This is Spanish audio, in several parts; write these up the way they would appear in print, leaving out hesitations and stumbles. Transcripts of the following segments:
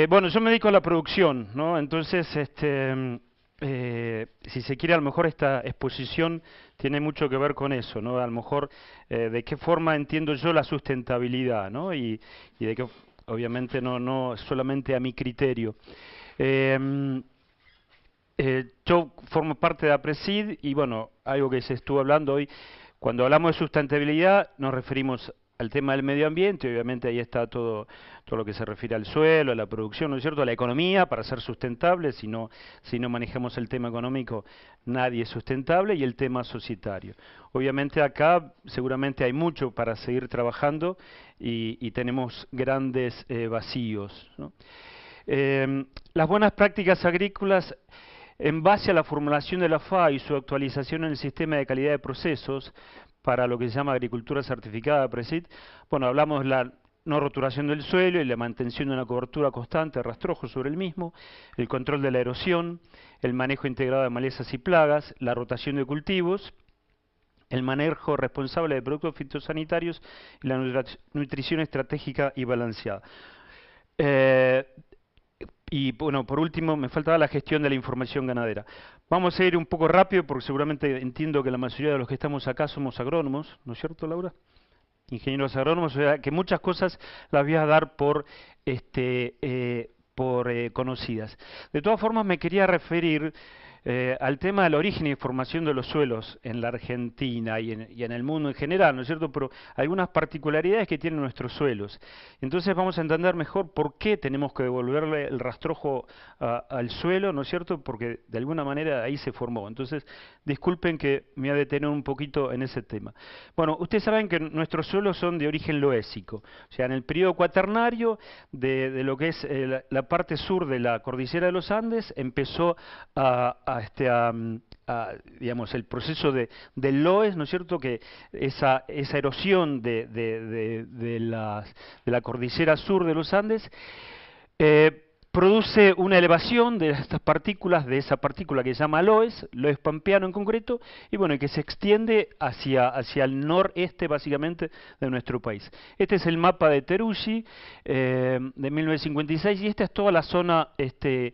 Bueno, yo me dedico a la producción, ¿no? Entonces, si se quiere, a lo mejor esta exposición tiene mucho que ver con eso, ¿no? A lo mejor de qué forma entiendo yo la sustentabilidad, ¿no? Y de qué, obviamente, no solamente a mi criterio. Eh, yo formo parte de APRESID y bueno, algo que se estuvo hablando hoy, cuando hablamos de sustentabilidad nos referimos al tema del medio ambiente, obviamente ahí está todo lo que se refiere al suelo, a la producción, ¿no es cierto?, a la economía, para ser sustentable, si no manejamos el tema económico, nadie es sustentable, y el tema societario. Obviamente acá seguramente hay mucho para seguir trabajando y tenemos grandes vacíos, ¿no? Las buenas prácticas agrícolas en base a la formulación de la FA y su actualización en el sistema de calidad de procesos para lo que se llama agricultura certificada PRESID, bueno, hablamos de la no roturación del suelo y la mantención de una cobertura constante de rastrojo sobre el mismo, el control de la erosión, el manejo integrado de malezas y plagas, la rotación de cultivos, el manejo responsable de productos fitosanitarios y la nutrición estratégica y balanceada. Eh, y bueno, por último, me faltaba la gestión de la información ganadera. Vamos a ir un poco rápido porque seguramente entiendo que la mayoría de los que estamos acá somos agrónomos, ¿no es cierto, Laura? Ingenieros agrónomos, o sea que muchas cosas las voy a dar por conocidas. De todas formas, me quería referir al tema del origen y formación de los suelos en la Argentina y en el mundo en general, ¿no es cierto? Pero algunas particularidades que tienen nuestros suelos. Entonces vamos a entender mejor por qué tenemos que devolverle el rastrojo al suelo, ¿no es cierto? Porque de alguna manera ahí se formó. Entonces, disculpen que me voy a detener un poquito en ese tema. Bueno, ustedes saben que nuestros suelos son de origen loésico, o sea, en el periodo cuaternario de lo que es la parte sur de la cordillera de los Andes empezó digamos, el proceso del loess, ¿no es cierto?, que esa erosión de la cordillera sur de los Andes produce una elevación de estas partículas, de esa partícula que se llama loess pampeano en concreto, y bueno, que se extiende hacia el noreste básicamente de nuestro país. Este es el mapa de Teruggi de 1956 y esta es toda la zona de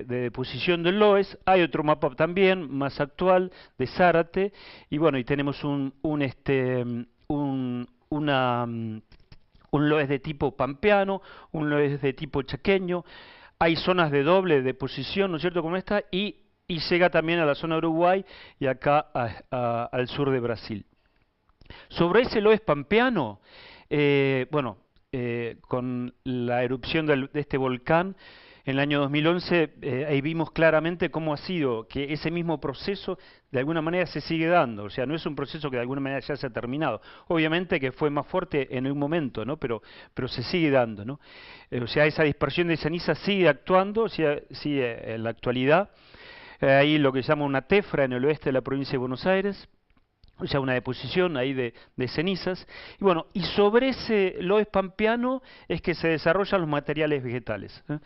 deposición del loess. Hay otro mapa también más actual de Zárate y bueno, y tenemos un loess de tipo pampeano, un loess de tipo chaqueño, hay zonas de doble deposición, ¿no es cierto?, como esta, y llega también a la zona de Uruguay y acá al sur de Brasil. Sobre ese loess pampeano, bueno, con la erupción de este volcán en el año 2011, ahí vimos claramente cómo ha sido que ese mismo proceso de alguna manera se sigue dando, o sea, no es un proceso que de alguna manera ya se ha terminado. Obviamente que fue más fuerte en un momento, ¿no? Pero se sigue dando, ¿no? O sea, esa dispersión de ceniza sigue actuando, sigue en la actualidad. Ahí lo que se llama una tefra en el oeste de la provincia de Buenos Aires, o sea, una deposición ahí de cenizas. Y bueno, y sobre ese loess pampeano es que se desarrollan los materiales vegetales, ¿eh?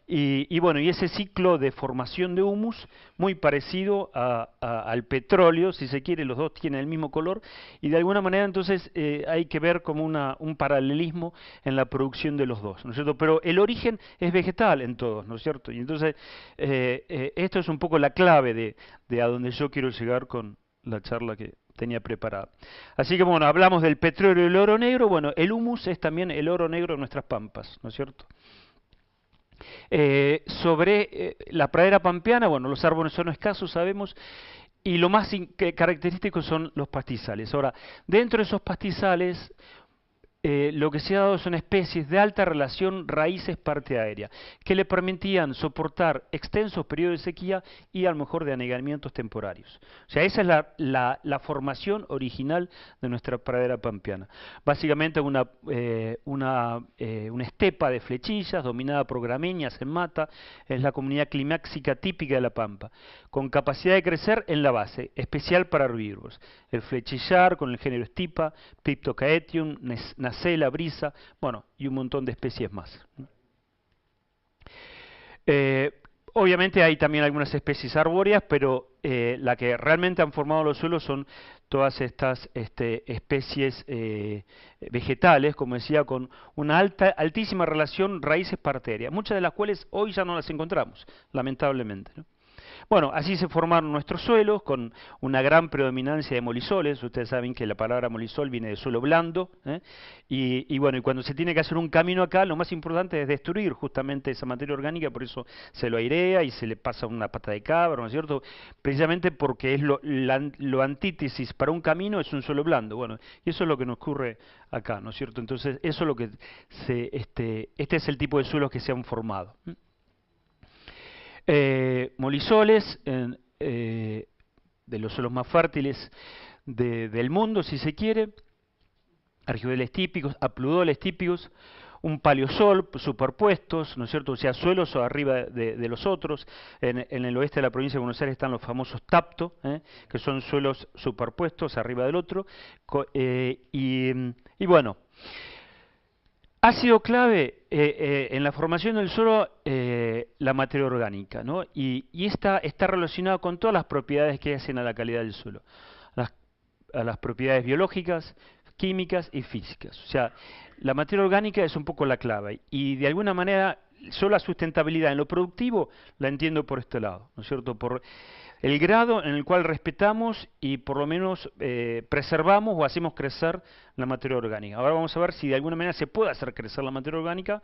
Y bueno, y ese ciclo de formación de humus, muy parecido al petróleo, si se quiere, los dos tienen el mismo color, y de alguna manera entonces hay que ver como un paralelismo en la producción de los dos, ¿no es cierto? Pero el origen es vegetal en todos, ¿no es cierto? Y entonces esto es un poco la clave de a donde yo quiero llegar con la charla que tenía preparada. Así que bueno, hablamos del petróleo y el oro negro. Bueno, el humus es también el oro negro de nuestras pampas, ¿no es cierto? Sobre la pradera pampeana, bueno, los árboles son escasos, sabemos, y lo más característico son los pastizales. Ahora, dentro de esos pastizales, lo que se ha dado son especies de alta relación raíces-parte aérea, que le permitían soportar extensos periodos de sequía y a lo mejor de anegamientos temporarios. O sea, esa es la formación original de nuestra pradera pampeana. Básicamente una estepa de flechillas dominada por gramíneas en mata, es la comunidad climáxica típica de la pampa, con capacidad de crecer en la base, especial para herbívoros. El flechillar con el género Stipa, Piptocaetium, Nacella, Brisa, bueno, y un montón de especies más. Obviamente hay también algunas especies arbóreas, pero la que realmente han formado los suelos son todas estas especies vegetales, como decía, con una altísima relación raíces-parterias, muchas de las cuales hoy ya no las encontramos, lamentablemente, ¿no? Bueno, así se formaron nuestros suelos con una gran predominancia de molisoles. Ustedes saben que la palabra molisol viene de suelo blando, ¿eh? Y bueno, y cuando se tiene que hacer un camino acá, lo más importante es destruir justamente esa materia orgánica, por eso se lo airea y se le pasa una pata de cabra, ¿no es cierto? Precisamente porque es lo antítesis para un camino es un suelo blando. Bueno, y eso es lo que nos ocurre acá, ¿no es cierto? Entonces, eso es lo que este es el tipo de suelos que se han formado. Molisoles, de los suelos más fértiles del mundo, si se quiere, argidoles típicos, apludoles típicos, un paleosol superpuestos, ¿no es cierto? O sea, suelos arriba de los otros. En el oeste de la provincia de Buenos Aires están los famosos tapto, que son suelos superpuestos arriba del otro. Y bueno, ha sido clave en la formación del suelo la materia orgánica, ¿no? Y esta está relacionada con todas las propiedades que hacen a la calidad del suelo, a las propiedades biológicas, químicas y físicas. O sea, la materia orgánica es un poco la clave y de alguna manera solo la sustentabilidad en lo productivo la entiendo por este lado, ¿no es cierto? Por el grado en el cual respetamos y por lo menos preservamos o hacemos crecer la materia orgánica. Ahora vamos a ver si de alguna manera se puede hacer crecer la materia orgánica,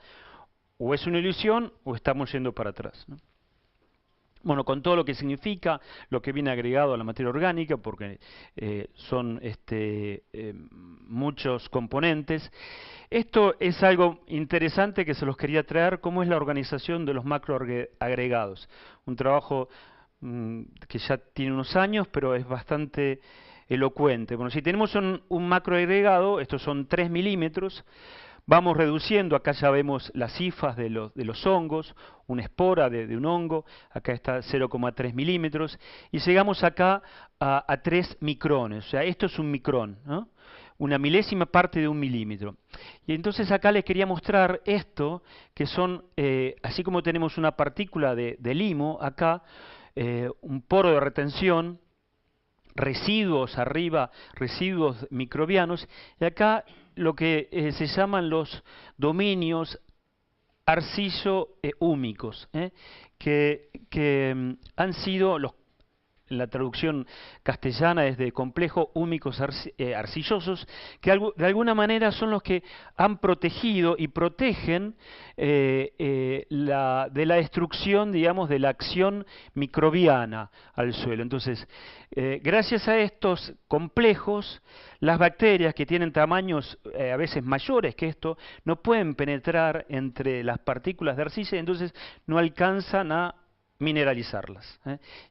o es una ilusión o estamos yendo para atrás, ¿no? Bueno, con todo lo que significa, lo que viene agregado a la materia orgánica, porque son muchos componentes. Esto es algo interesante que se los quería traer, cómo es la organización de los macroagregados. Un trabajo que ya tiene unos años, pero es bastante elocuente. Bueno, si tenemos un macroagregado, estos son 3 milímetros, vamos reduciendo, acá ya vemos las cifras de los hongos, una espora de un hongo, acá está 0,3 milímetros, y llegamos acá a 3 micrones, o sea, esto es un micrón, ¿no? Una milésima parte de un milímetro. Y entonces acá les quería mostrar esto, que son, así como tenemos una partícula de limo, acá, un poro de retención, residuos arriba, residuos microbianos, y acá lo que se llaman los dominios arcillo-húmicos, que han sido la traducción castellana es de complejo húmicos arcillosos, que de alguna manera son los que han protegido y protegen de la destrucción, digamos, de la acción microbiana al suelo. Entonces, gracias a estos complejos, las bacterias que tienen tamaños a veces mayores que esto, no pueden penetrar entre las partículas de arcilla, entonces no alcanzan a mineralizarlas.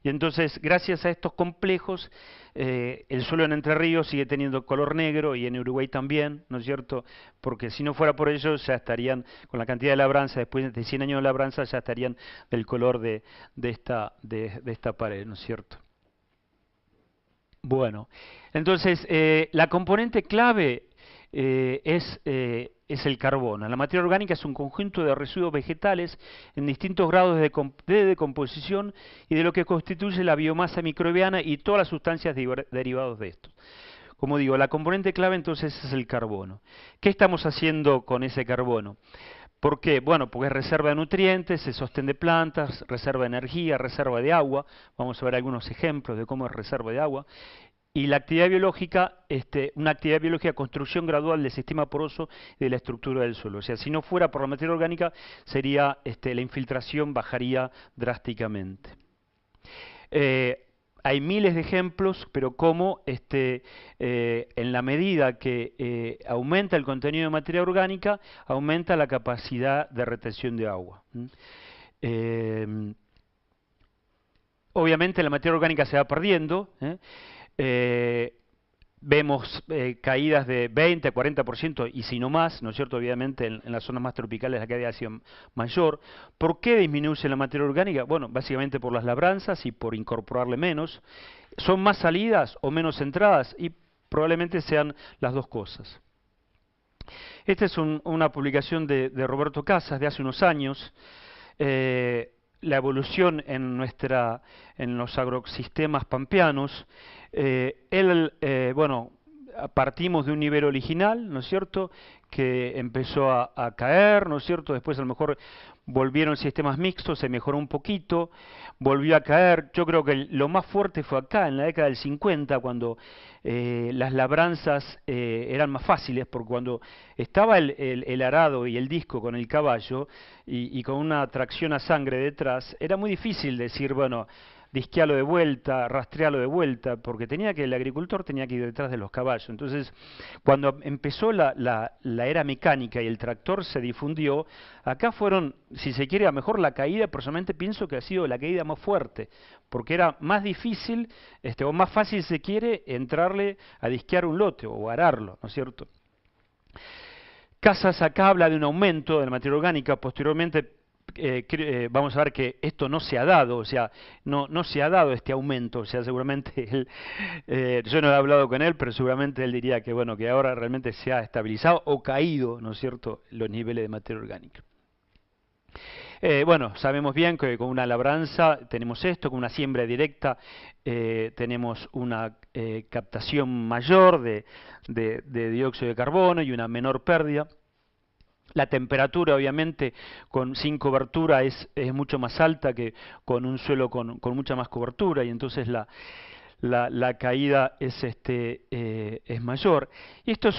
Y entonces, gracias a estos complejos, el suelo en Entre Ríos sigue teniendo color negro y en Uruguay también, ¿no es cierto? Porque si no fuera por ello, ya estarían, con la cantidad de labranza, después de 100 años de labranza, ya estarían del color de esta pared, ¿no es cierto? Bueno, entonces, la componente clave es el carbono. La materia orgánica es un conjunto de residuos vegetales en distintos grados de decomposición y de lo que constituye la biomasa microbiana y todas las sustancias derivadas de esto. Como digo, la componente clave entonces es el carbono. ¿Qué estamos haciendo con ese carbono? ¿Por qué? Bueno, porque es reserva de nutrientes, es sostén de plantas, reserva de energía, reserva de agua. Vamos a ver algunos ejemplos de cómo es reserva de agua. Y la actividad biológica, una actividad biológica, construcción gradual del sistema poroso y de la estructura del suelo. O sea, si no fuera por la materia orgánica, sería la infiltración bajaría drásticamente. Hay miles de ejemplos, pero cómo en la medida que aumenta el contenido de materia orgánica, aumenta la capacidad de retención de agua. Obviamente la materia orgánica se va perdiendo. Vemos caídas de 20 a 40% y si no más, ¿no es cierto? Obviamente en las zonas más tropicales la caída ha sido mayor. ¿Por qué disminuye la materia orgánica? Bueno, básicamente por las labranzas y por incorporarle menos. ¿Son más salidas o menos entradas? Y probablemente sean las dos cosas. Esta es una publicación de Roberto Casas de hace unos años. La evolución en los agrosistemas pampeanos. Bueno, partimos de un nivel original, ¿no es cierto?, que empezó a caer, ¿no es cierto?, después a lo mejor volvieron sistemas mixtos, se mejoró un poquito, volvió a caer. Yo creo que lo más fuerte fue acá, en la década del 50, cuando las labranzas eran más fáciles, porque cuando estaba el arado y el disco con el caballo y con una tracción a sangre detrás, era muy difícil decir, bueno, disquearlo de vuelta, rastrearlo de vuelta, porque el agricultor tenía que ir detrás de los caballos. Entonces, cuando empezó la era mecánica y el tractor se difundió, acá fueron, si se quiere, a lo mejor la caída, personalmente pienso que ha sido la caída más fuerte, porque era más difícil, o más fácil, si se quiere, entrarle a disquear un lote o ararlo, ¿no es cierto? Casas acá habla de un aumento de la materia orgánica, posteriormente vamos a ver que esto no se ha dado, o sea, no se ha dado este aumento, o sea, seguramente él, yo no he hablado con él, pero seguramente él diría que bueno, que ahora realmente se ha estabilizado o caído, ¿no es cierto?, los niveles de materia orgánica. Bueno, sabemos bien que con una labranza tenemos esto, con una siembra directa tenemos una captación mayor de dióxido de carbono y una menor pérdida. La temperatura, obviamente, sin cobertura es mucho más alta que con un suelo con mucha más cobertura, y entonces la caída es mayor. Y esto es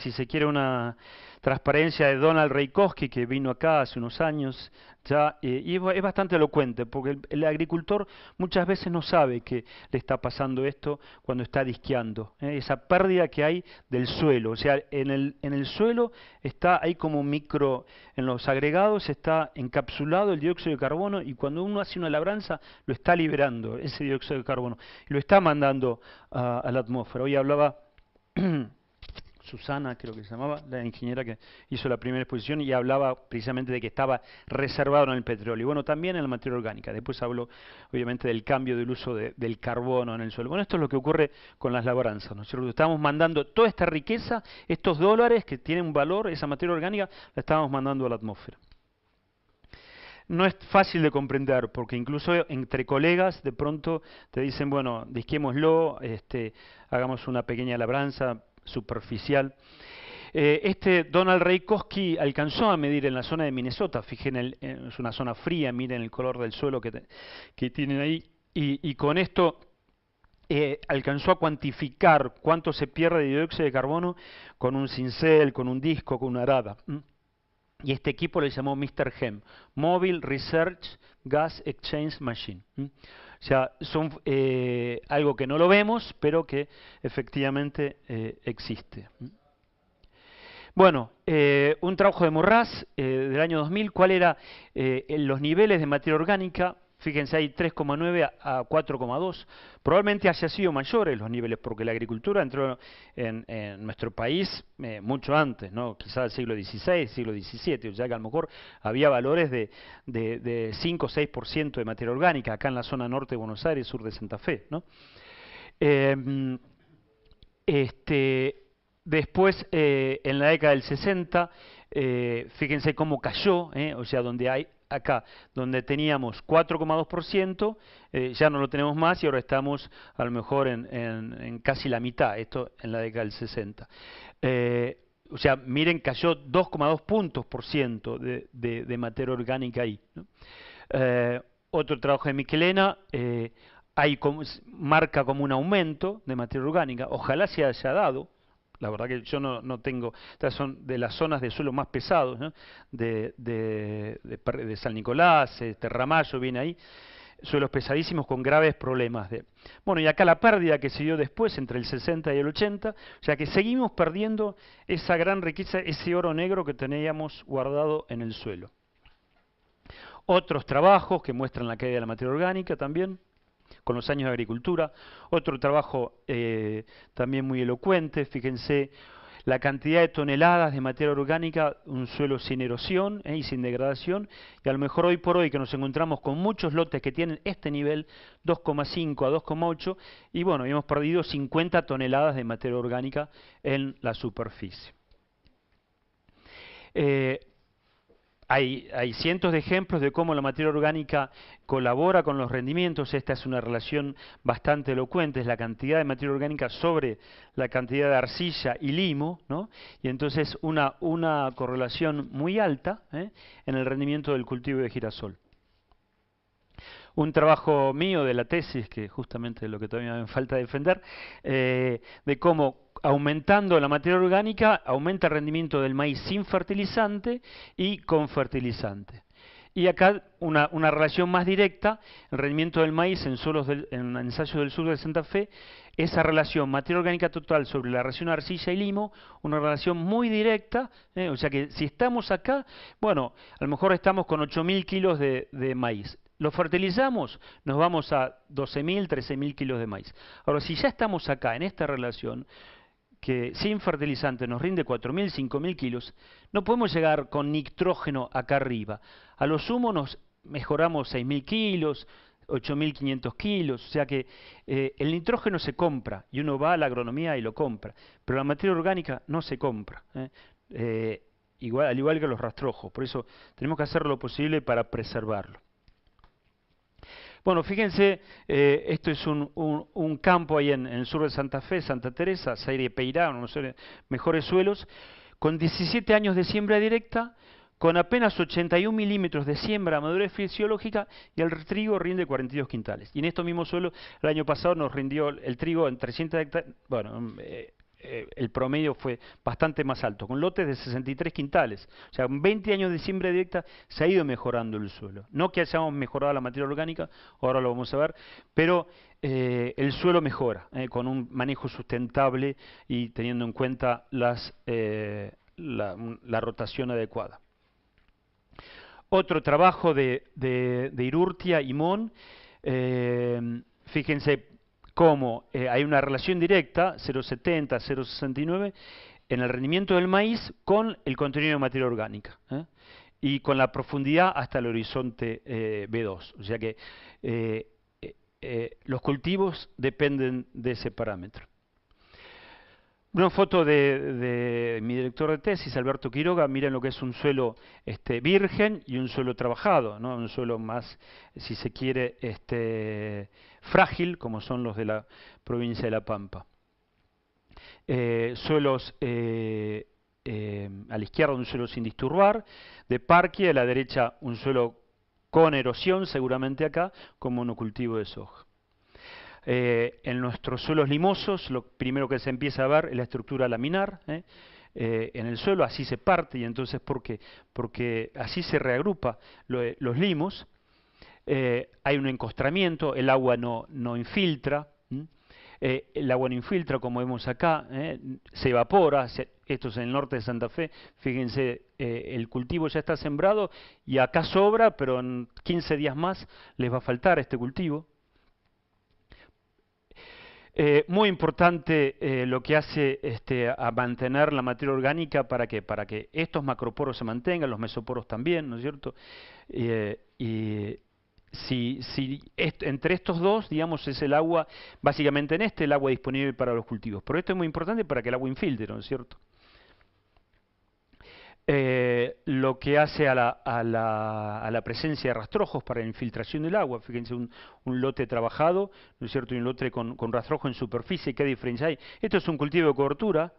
si se quiere, una transparencia de Donald Reikoski, que vino acá hace unos años ya, y es bastante elocuente, porque el agricultor muchas veces no sabe que le está pasando esto cuando está disqueando, esa pérdida que hay del suelo. O sea, en el suelo está ahí como en los agregados está encapsulado el dióxido de carbono, y cuando uno hace una labranza lo está liberando ese dióxido de carbono y lo está mandando a la atmósfera. Hoy hablaba Susana, creo que se llamaba, la ingeniera que hizo la primera exposición, y hablaba precisamente de que estaba reservado en el petróleo. Y bueno, también en la materia orgánica. Después habló, obviamente, del cambio del uso del carbono en el suelo. Bueno, esto es lo que ocurre con las labranzas, ¿no es cierto? Estamos mandando toda esta riqueza, estos dólares que tienen un valor, esa materia orgánica, la estamos mandando a la atmósfera. No es fácil de comprender, porque incluso entre colegas de pronto te dicen, bueno, disquémoslo, hagamos una pequeña labranza superficial. Donald Reikoski alcanzó a medir en la zona de Minnesota, fíjense, es una zona fría, miren el color del suelo que tienen ahí, y con esto alcanzó a cuantificar cuánto se pierde de dióxido de carbono con un cincel, con un disco, con una arada. Y este equipo le llamó Mr. HEM, Mobile Research Gas Exchange Machine. O sea, son algo que no lo vemos, pero que efectivamente existe. Bueno, un trabajo de Morraz del año 2000, ¿cuál era los niveles de materia orgánica? Fíjense, hay 3,9 a 4,2. Probablemente haya sido mayores los niveles, porque la agricultura entró en nuestro país mucho antes, ¿no? Quizás el siglo XVI, siglo XVII, ya que a lo mejor había valores de 5 o 6% de materia orgánica, acá en la zona norte de Buenos Aires, sur de Santa Fe, ¿no? Después, en la década del 60, fíjense cómo cayó, o sea, acá, donde teníamos 4,2%, ya no lo tenemos más, y ahora estamos a lo mejor en casi la mitad, esto en la década del 60. O sea, miren, cayó 2,2 puntos por ciento de materia orgánica ahí, ¿no? Otro trabajo de Michelena marca como un aumento de materia orgánica, ojalá se haya dado. La verdad que yo no tengo, estas son de las zonas de suelo más pesados, ¿no? de San Nicolás, Ramallo viene ahí, suelos pesadísimos con graves problemas. Bueno, y acá la pérdida que se dio después, entre el 60 y el 80, o sea que seguimos perdiendo esa gran riqueza, ese oro negro que teníamos guardado en el suelo. Otros trabajos que muestran la caída de la materia orgánica también, con los años de agricultura. Otro trabajo también muy elocuente, fíjense la cantidad de toneladas de materia orgánica, un suelo sin erosión y sin degradación, y a lo mejor hoy por hoy que nos encontramos con muchos lotes que tienen este nivel, 2,5 a 2,8, y bueno, hemos perdido 50 toneladas de materia orgánica en la superficie. Hay cientos de ejemplos de cómo la materia orgánica colabora con los rendimientos. Esta es una relación bastante elocuente, es la cantidad de materia orgánica sobre la cantidad de arcilla y limo, ¿no? Y entonces una correlación muy alta en el rendimiento del cultivo de girasol. Un trabajo mío de la tesis, que justamente es lo que todavía me falta defender, de cómo aumentando la materia orgánica aumenta el rendimiento del maíz sin fertilizante y con fertilizante. Y acá una relación más directa, el rendimiento del maíz en ensayos del sur de Santa Fe, esa relación materia orgánica total sobre la relación arcilla y limo, una relación muy directa, o sea que si estamos acá, bueno, a lo mejor estamos con 8.000 kilos de maíz. Lo fertilizamos, nos vamos a 12.000, 13.000 kilos de maíz. Ahora, si ya estamos acá en esta relación, que sin fertilizante nos rinde 4.000, 5.000 kilos, no podemos llegar con nitrógeno acá arriba. A lo sumo nos mejoramos 6.000 kilos, 8.500 kilos, o sea que el nitrógeno se compra y uno va a la agronomía y lo compra, pero la materia orgánica no se compra, al igual que los rastrojos, por eso tenemos que hacer lo posible para preservarlo. Bueno, fíjense, esto es un campo ahí en el sur de Santa Fe, Santa Teresa, Zaire Peirá, uno de los mejores suelos, con 17 años de siembra directa, con apenas 81 milímetros de siembra a madurez fisiológica, y el trigo rinde 42 quintales. Y en estos mismos suelos, el año pasado nos rindió el trigo en 300 hectáreas, bueno, el promedio fue bastante más alto, con lotes de 63 quintales. O sea, en 20 años de siembra directa se ha ido mejorando el suelo. No que hayamos mejorado la materia orgánica, ahora lo vamos a ver, pero el suelo mejora, con un manejo sustentable y teniendo en cuenta la rotación adecuada. Otro trabajo de Irurtia y Mon, fíjense, cómo hay una relación directa, 0,70, 0,69, en el rendimiento del maíz con el contenido de materia orgánica, y con la profundidad hasta el horizonte B2. O sea que los cultivos dependen de ese parámetro. Una foto de mi director de tesis, Alberto Quiroga. Miren lo que es un suelo virgen y un suelo trabajado, ¿no? Un suelo más, si se quiere, frágil, como son los de la provincia de La Pampa. Suelos a la izquierda un suelo sin disturbar, de parque, a la derecha un suelo con erosión, seguramente acá, con monocultivo de soja. En nuestros suelos limosos, lo primero que se empieza a ver es la estructura laminar en el suelo, así se parte, y entonces, ¿por qué? Porque así se reagrupa los limos, hay un encostramiento, el agua no infiltra, el agua no infiltra, como vemos acá, se evapora. Esto es en el norte de Santa Fe, fíjense, el cultivo ya está sembrado y acá sobra, pero en 15 días más les va a faltar este cultivo. Muy importante lo que hace a mantener la materia orgánica. ¿Para qué? Para que estos macroporos se mantengan, los mesoporos también, ¿no es cierto? Y entre estos dos, digamos, es el agua, básicamente el agua disponible para los cultivos. Pero esto es muy importante para que el agua infiltre, ¿no es cierto? Lo que hace a la presencia de rastrojos para la infiltración del agua. Fíjense, un lote trabajado, ¿no es cierto?, y un lote con rastrojo en superficie. ¿Qué diferencia hay? Esto es un cultivo de cobertura.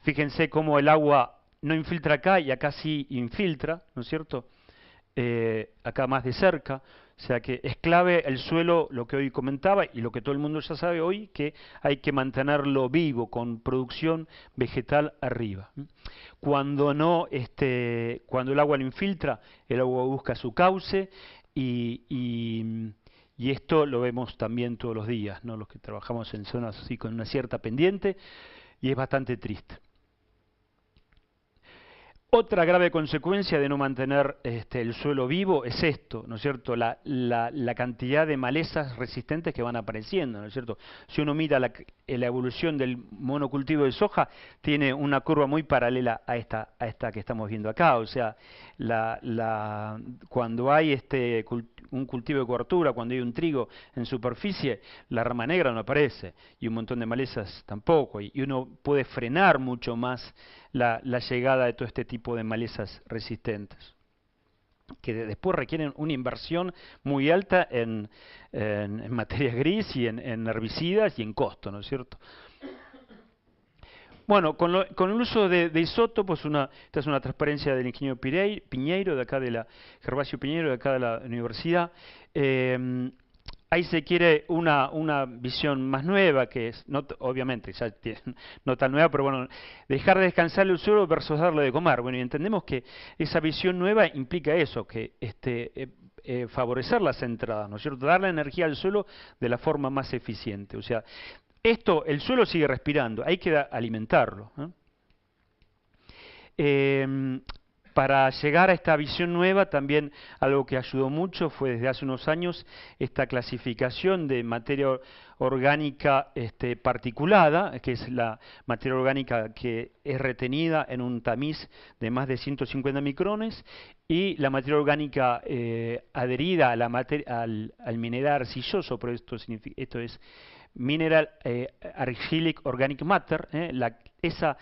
Fíjense cómo el agua no infiltra acá y acá sí infiltra, ¿no es cierto? Acá más de cerca. O sea que es clave el suelo, lo que hoy comentaba y lo que todo el mundo ya sabe hoy, que hay que mantenerlo vivo, con producción vegetal arriba. Cuando el agua no infiltra, el agua busca su cauce y esto lo vemos también todos los días, ¿no? Los que trabajamos en zonas así con una cierta pendiente, y es bastante triste. Otra grave consecuencia de no mantener el suelo vivo es esto, ¿no es cierto? La cantidad de malezas resistentes que van apareciendo, ¿no es cierto? Si uno mira la evolución del monocultivo de soja, tiene una curva muy paralela a esta que estamos viendo acá. O sea, cuando hay un cultivo de cobertura, cuando hay un trigo en superficie, la rama negra no aparece y un montón de malezas tampoco, y uno puede frenar mucho más la llegada de todo este tipo de malezas resistentes. que después requieren una inversión muy alta en materia gris y en herbicidas y en costo, ¿no es cierto? Bueno, con el uso de isótopos, esta es una transparencia del ingeniero Piñeiro, de acá de la Gervasio Piñeiro, de acá de la universidad. Ahí se quiere una visión más nueva, que es, obviamente, ya no tan nueva, pero bueno, dejar de descansar el suelo versus darle de comer. Bueno, y entendemos que esa visión nueva implica eso, que favorecer las entradas, ¿no es cierto? Darle energía al suelo de la forma más eficiente. O sea, el suelo sigue respirando, hay que alimentarlo, ¿no? Para llegar a esta visión nueva, también algo que ayudó mucho fue desde hace unos años esta clasificación de materia orgánica particulada, que es la materia orgánica que es retenida en un tamiz de más de 150 micrones, y la materia orgánica adherida a al mineral arcilloso, pero esto es Mineral Argillic Organic Matter, esa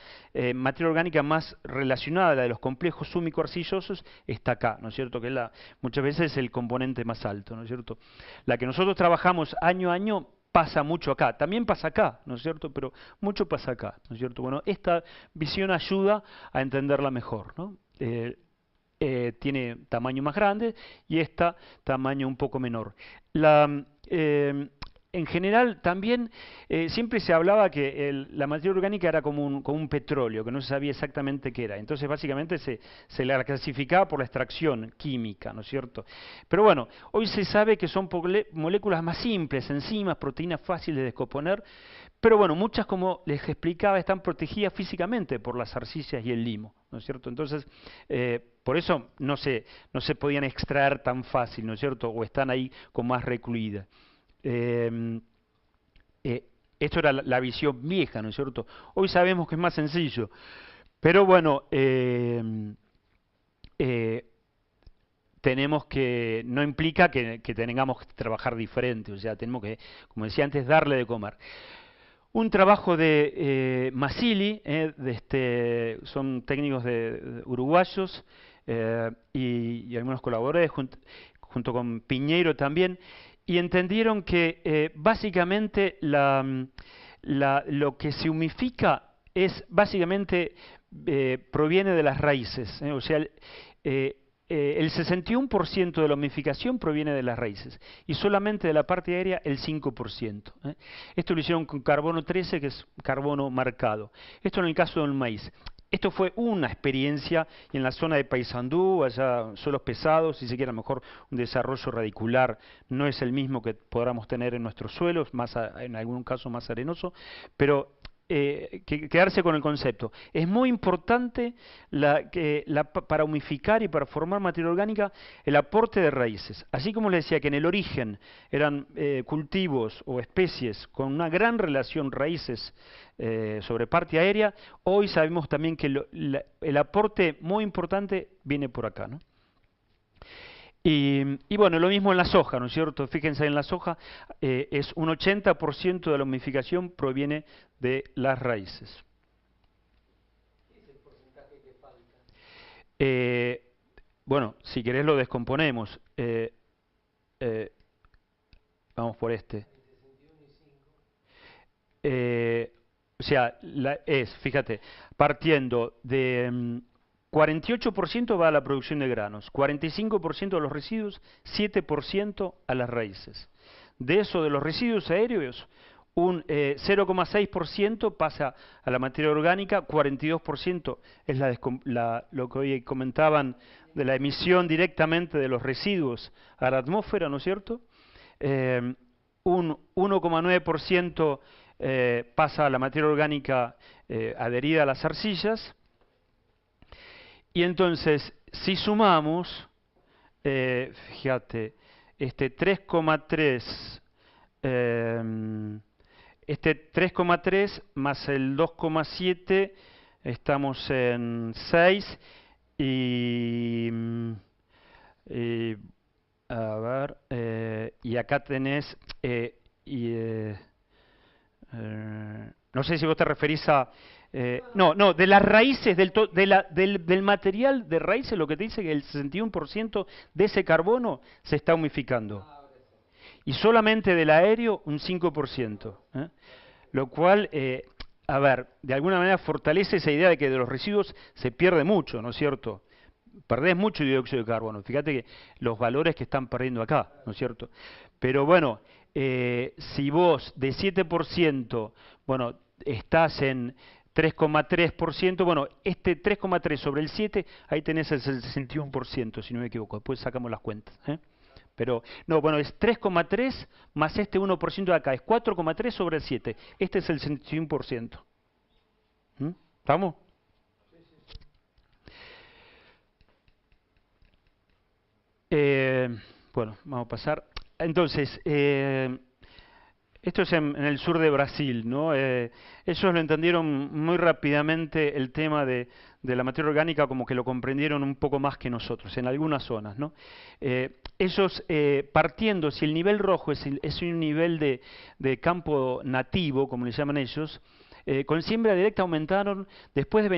materia orgánica más relacionada a la de los complejos húmico-arcillosos está acá, ¿no es cierto? Que muchas veces es el componente más alto, ¿no es cierto? La que nosotros trabajamos año a año pasa mucho acá, también pasa acá, ¿no es cierto? Pero mucho pasa acá, ¿no es cierto? Bueno, esta visión ayuda a entenderla mejor, ¿no? Tiene tamaño más grande y esta tamaño un poco menor. En general, también siempre se hablaba que la materia orgánica era como un petróleo, que no se sabía exactamente qué era. Entonces, básicamente se la clasificaba por la extracción química, ¿no es cierto? Pero bueno, hoy se sabe que son moléculas más simples, enzimas, proteínas fáciles de descomponer, pero bueno, muchas, como les explicaba, están protegidas físicamente por las arcillas y el limo, ¿no es cierto? Entonces, por eso no se podían extraer tan fácil, ¿no es cierto? O están ahí con más recluidas. Esto era la visión vieja, ¿no es cierto? Hoy sabemos que es más sencillo, pero bueno, tenemos que, no implica que tengamos que trabajar diferente, o sea, tenemos que, como decía antes, darle de comer. Un trabajo de Masili, son técnicos uruguayos y algunos colaboradores junto con Piñeiro también, y entendieron que básicamente lo que se humifica es básicamente proviene de las raíces, o sea, el 61% de la humificación proviene de las raíces y solamente de la parte aérea el 5%. Esto lo hicieron con carbono 13, que es carbono marcado. Esto en el caso del maíz. Esto fue una experiencia y en la zona de Paysandú, allá suelos pesados, si se quiere a lo mejor un desarrollo radicular no es el mismo que podamos tener en nuestros suelos, en algún caso más arenoso, pero quedarse con el concepto. Es muy importante para humificar y para formar materia orgánica el aporte de raíces. Así como les decía que en el origen eran cultivos o especies con una gran relación raíces sobre parte aérea, hoy sabemos también que el aporte muy importante viene por acá, ¿no? Y bueno, lo mismo en la soja, ¿no es cierto? Fíjense en la soja, es un 80% de la humificación proviene de las raíces. ¿Qué es el porcentaje que falta? Bueno, si querés lo descomponemos. Vamos por este. Entre 61 y 5. O sea, fíjate, partiendo de 48% va a la producción de granos, 45% a los residuos, 7% a las raíces. De eso, de los residuos aéreos, un 0,6% pasa a la materia orgánica, 42% es lo que hoy comentaban de la emisión directamente de los residuos a la atmósfera, ¿no es cierto? Un 1,9% pasa a la materia orgánica adherida a las arcillas. Y entonces, si sumamos, fíjate, este 3,3 más el 2,7, estamos en 6 y, y a ver, y acá tenés, No sé si vos te referís a... no, de las raíces, del material de raíces, lo que te dice que el 61% de ese carbono se está humificando. Y solamente del aéreo un 5%. Lo cual, a ver, de alguna manera fortalece esa idea de que de los residuos se pierde mucho, ¿no es cierto? Perdés mucho dióxido de carbono. Fíjate que los valores que están perdiendo acá, ¿no es cierto? Pero bueno, si vos de 7%, bueno, estás en 3,3%, bueno, este 3,3 sobre el 7, ahí tenés el 61%, si no me equivoco. Después sacamos las cuentas. Pero, no, bueno, es 3,3 más este 1% de acá, es 4,3 sobre el 7. Este es el 61%. ¿Estamos? Bueno, vamos a pasar. Entonces, esto es en el sur de Brasil, ¿no? Ellos lo entendieron muy rápidamente el tema de la materia orgánica, como que lo comprendieron un poco más que nosotros, en algunas zonas, ¿no? Ellos, partiendo, si el nivel rojo es un nivel de campo nativo, como le llaman ellos, con siembra directa aumentaron, después de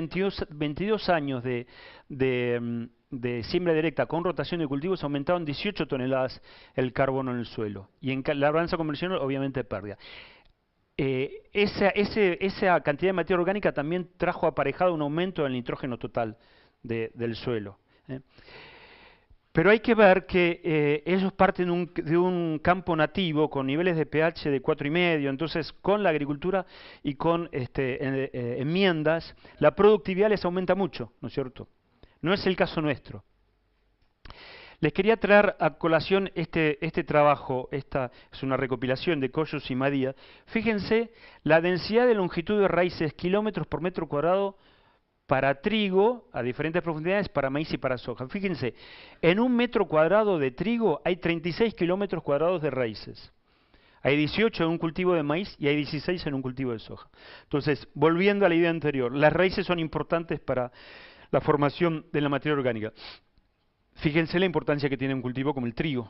22 años de siembra directa con rotación de cultivos, aumentaron 18 toneladas el carbono en el suelo. Y en la balanza convencional, obviamente, pérdida. Esa cantidad de materia orgánica también trajo aparejado un aumento del nitrógeno total del suelo. Pero hay que ver que ellos parten de un campo nativo con niveles de pH de 4,5, entonces con la agricultura y con enmiendas, la productividad les aumenta mucho, ¿no es cierto? No es el caso nuestro. Les quería traer a colación este trabajo, esta es una recopilación de Collos y Madía. Fíjense la densidad de longitud de raíces, kilómetros por metro cuadrado, para trigo a diferentes profundidades, para maíz y para soja. Fíjense, en un metro cuadrado de trigo hay 36 kilómetros cuadrados de raíces. Hay 18 en un cultivo de maíz y hay 16 en un cultivo de soja. Entonces, volviendo a la idea anterior, las raíces son importantes para la formación de la materia orgánica. Fíjense la importancia que tiene un cultivo como el trigo.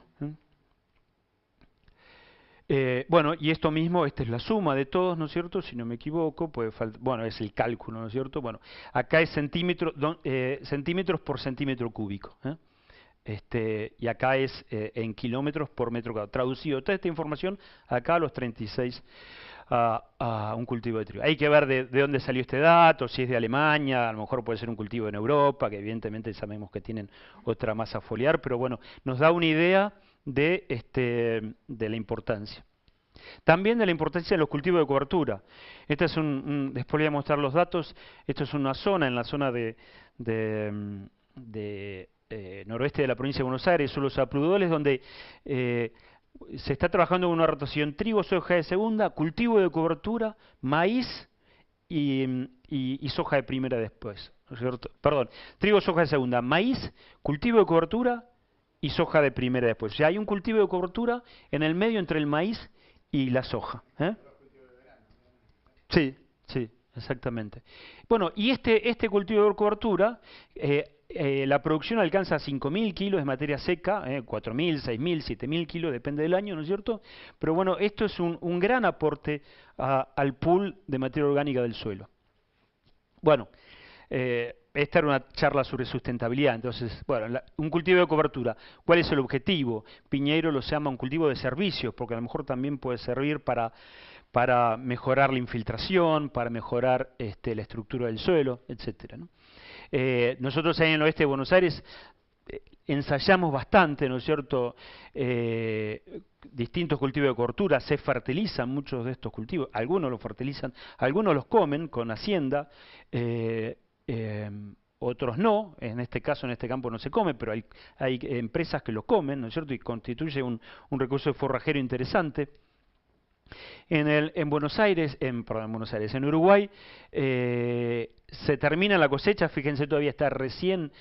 Bueno, y esto mismo, esta es la suma de todos, ¿no es cierto? Si no me equivoco, bueno, es el cálculo, ¿no es cierto? Bueno, acá es centímetros por centímetro cúbico. Y acá es en kilómetros por metro cuadrado. Traducido toda esta información acá a los 36 a un cultivo de trigo. Hay que ver de dónde salió este dato, si es de Alemania, a lo mejor puede ser un cultivo en Europa, que evidentemente sabemos que tienen otra masa foliar, pero bueno, nos da una idea de la importancia. También de la importancia de los cultivos de cobertura. Este es después voy a mostrar los datos. Esto es una zona, en la zona noroeste de la provincia de Buenos Aires, son los aprudoles, donde se está trabajando con una rotación trigo, soja de segunda, cultivo de cobertura, maíz y soja de primera después. ¿No es cierto? Perdón, trigo, soja de segunda, maíz, cultivo de cobertura y soja de primera después. O sea, hay un cultivo de cobertura en el medio entre el maíz y la soja. Sí, sí, exactamente. Bueno, y este cultivo de cobertura, la producción alcanza 5.000 kilos de materia seca, 4.000, 6.000, 7.000 kilos, depende del año, ¿no es cierto? Pero bueno, esto es un gran aporte al pool de materia orgánica del suelo. Bueno, esta era una charla sobre sustentabilidad, entonces, bueno, un cultivo de cobertura. ¿Cuál es el objetivo? Piñeiro lo llama un cultivo de servicios, porque a lo mejor también puede servir para mejorar la infiltración, para mejorar la estructura del suelo, etcétera, ¿no? Nosotros ahí en el oeste de Buenos Aires ensayamos bastante, ¿no es cierto?, distintos cultivos de cobertura, se fertilizan muchos de estos cultivos, algunos los fertilizan, algunos los comen con hacienda, otros no, en este caso, en este campo no se come, pero hay empresas que lo comen, ¿no es cierto?, y constituye un recurso forrajero interesante. En Buenos Aires, en Uruguay, se termina la cosecha, fíjense, todavía está recién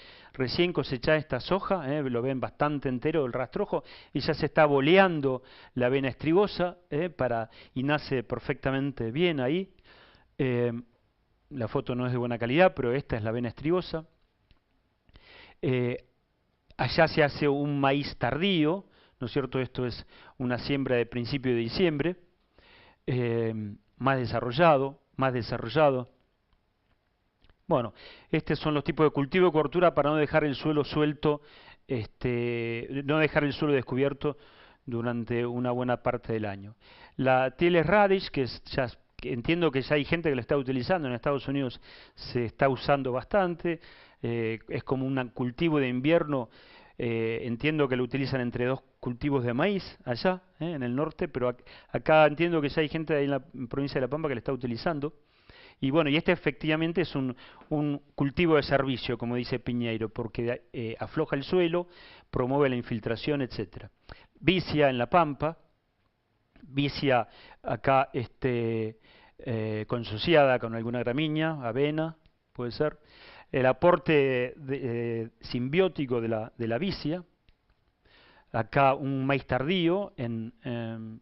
cosechada esta soja, lo ven bastante entero el rastrojo, y ya se está boleando la avena estribosa, y nace perfectamente bien ahí. La foto no es de buena calidad, pero esta es la avena estribosa. Allá se hace un maíz tardío, ¿no es cierto? Esto es una siembra de principio de diciembre. Más desarrollado, más desarrollado. Bueno, estos son los tipos de cultivo y cobertura para no dejar el suelo suelto, no dejar el suelo descubierto durante una buena parte del año. La Tieles radish, que entiendo que ya hay gente que la está utilizando, en Estados Unidos se está usando bastante, es como un cultivo de invierno, entiendo que lo utilizan entre dos cultivos de maíz allá, en el norte, pero acá entiendo que ya hay gente ahí en la provincia de La Pampa que la está utilizando. Y bueno, y este efectivamente es un cultivo de servicio, como dice Piñeiro, porque afloja el suelo, promueve la infiltración, etcétera. Vicia en La Pampa, vicia acá consociada con alguna gramínea, avena, puede ser. El aporte simbiótico de la vicia, acá un maíz tardío en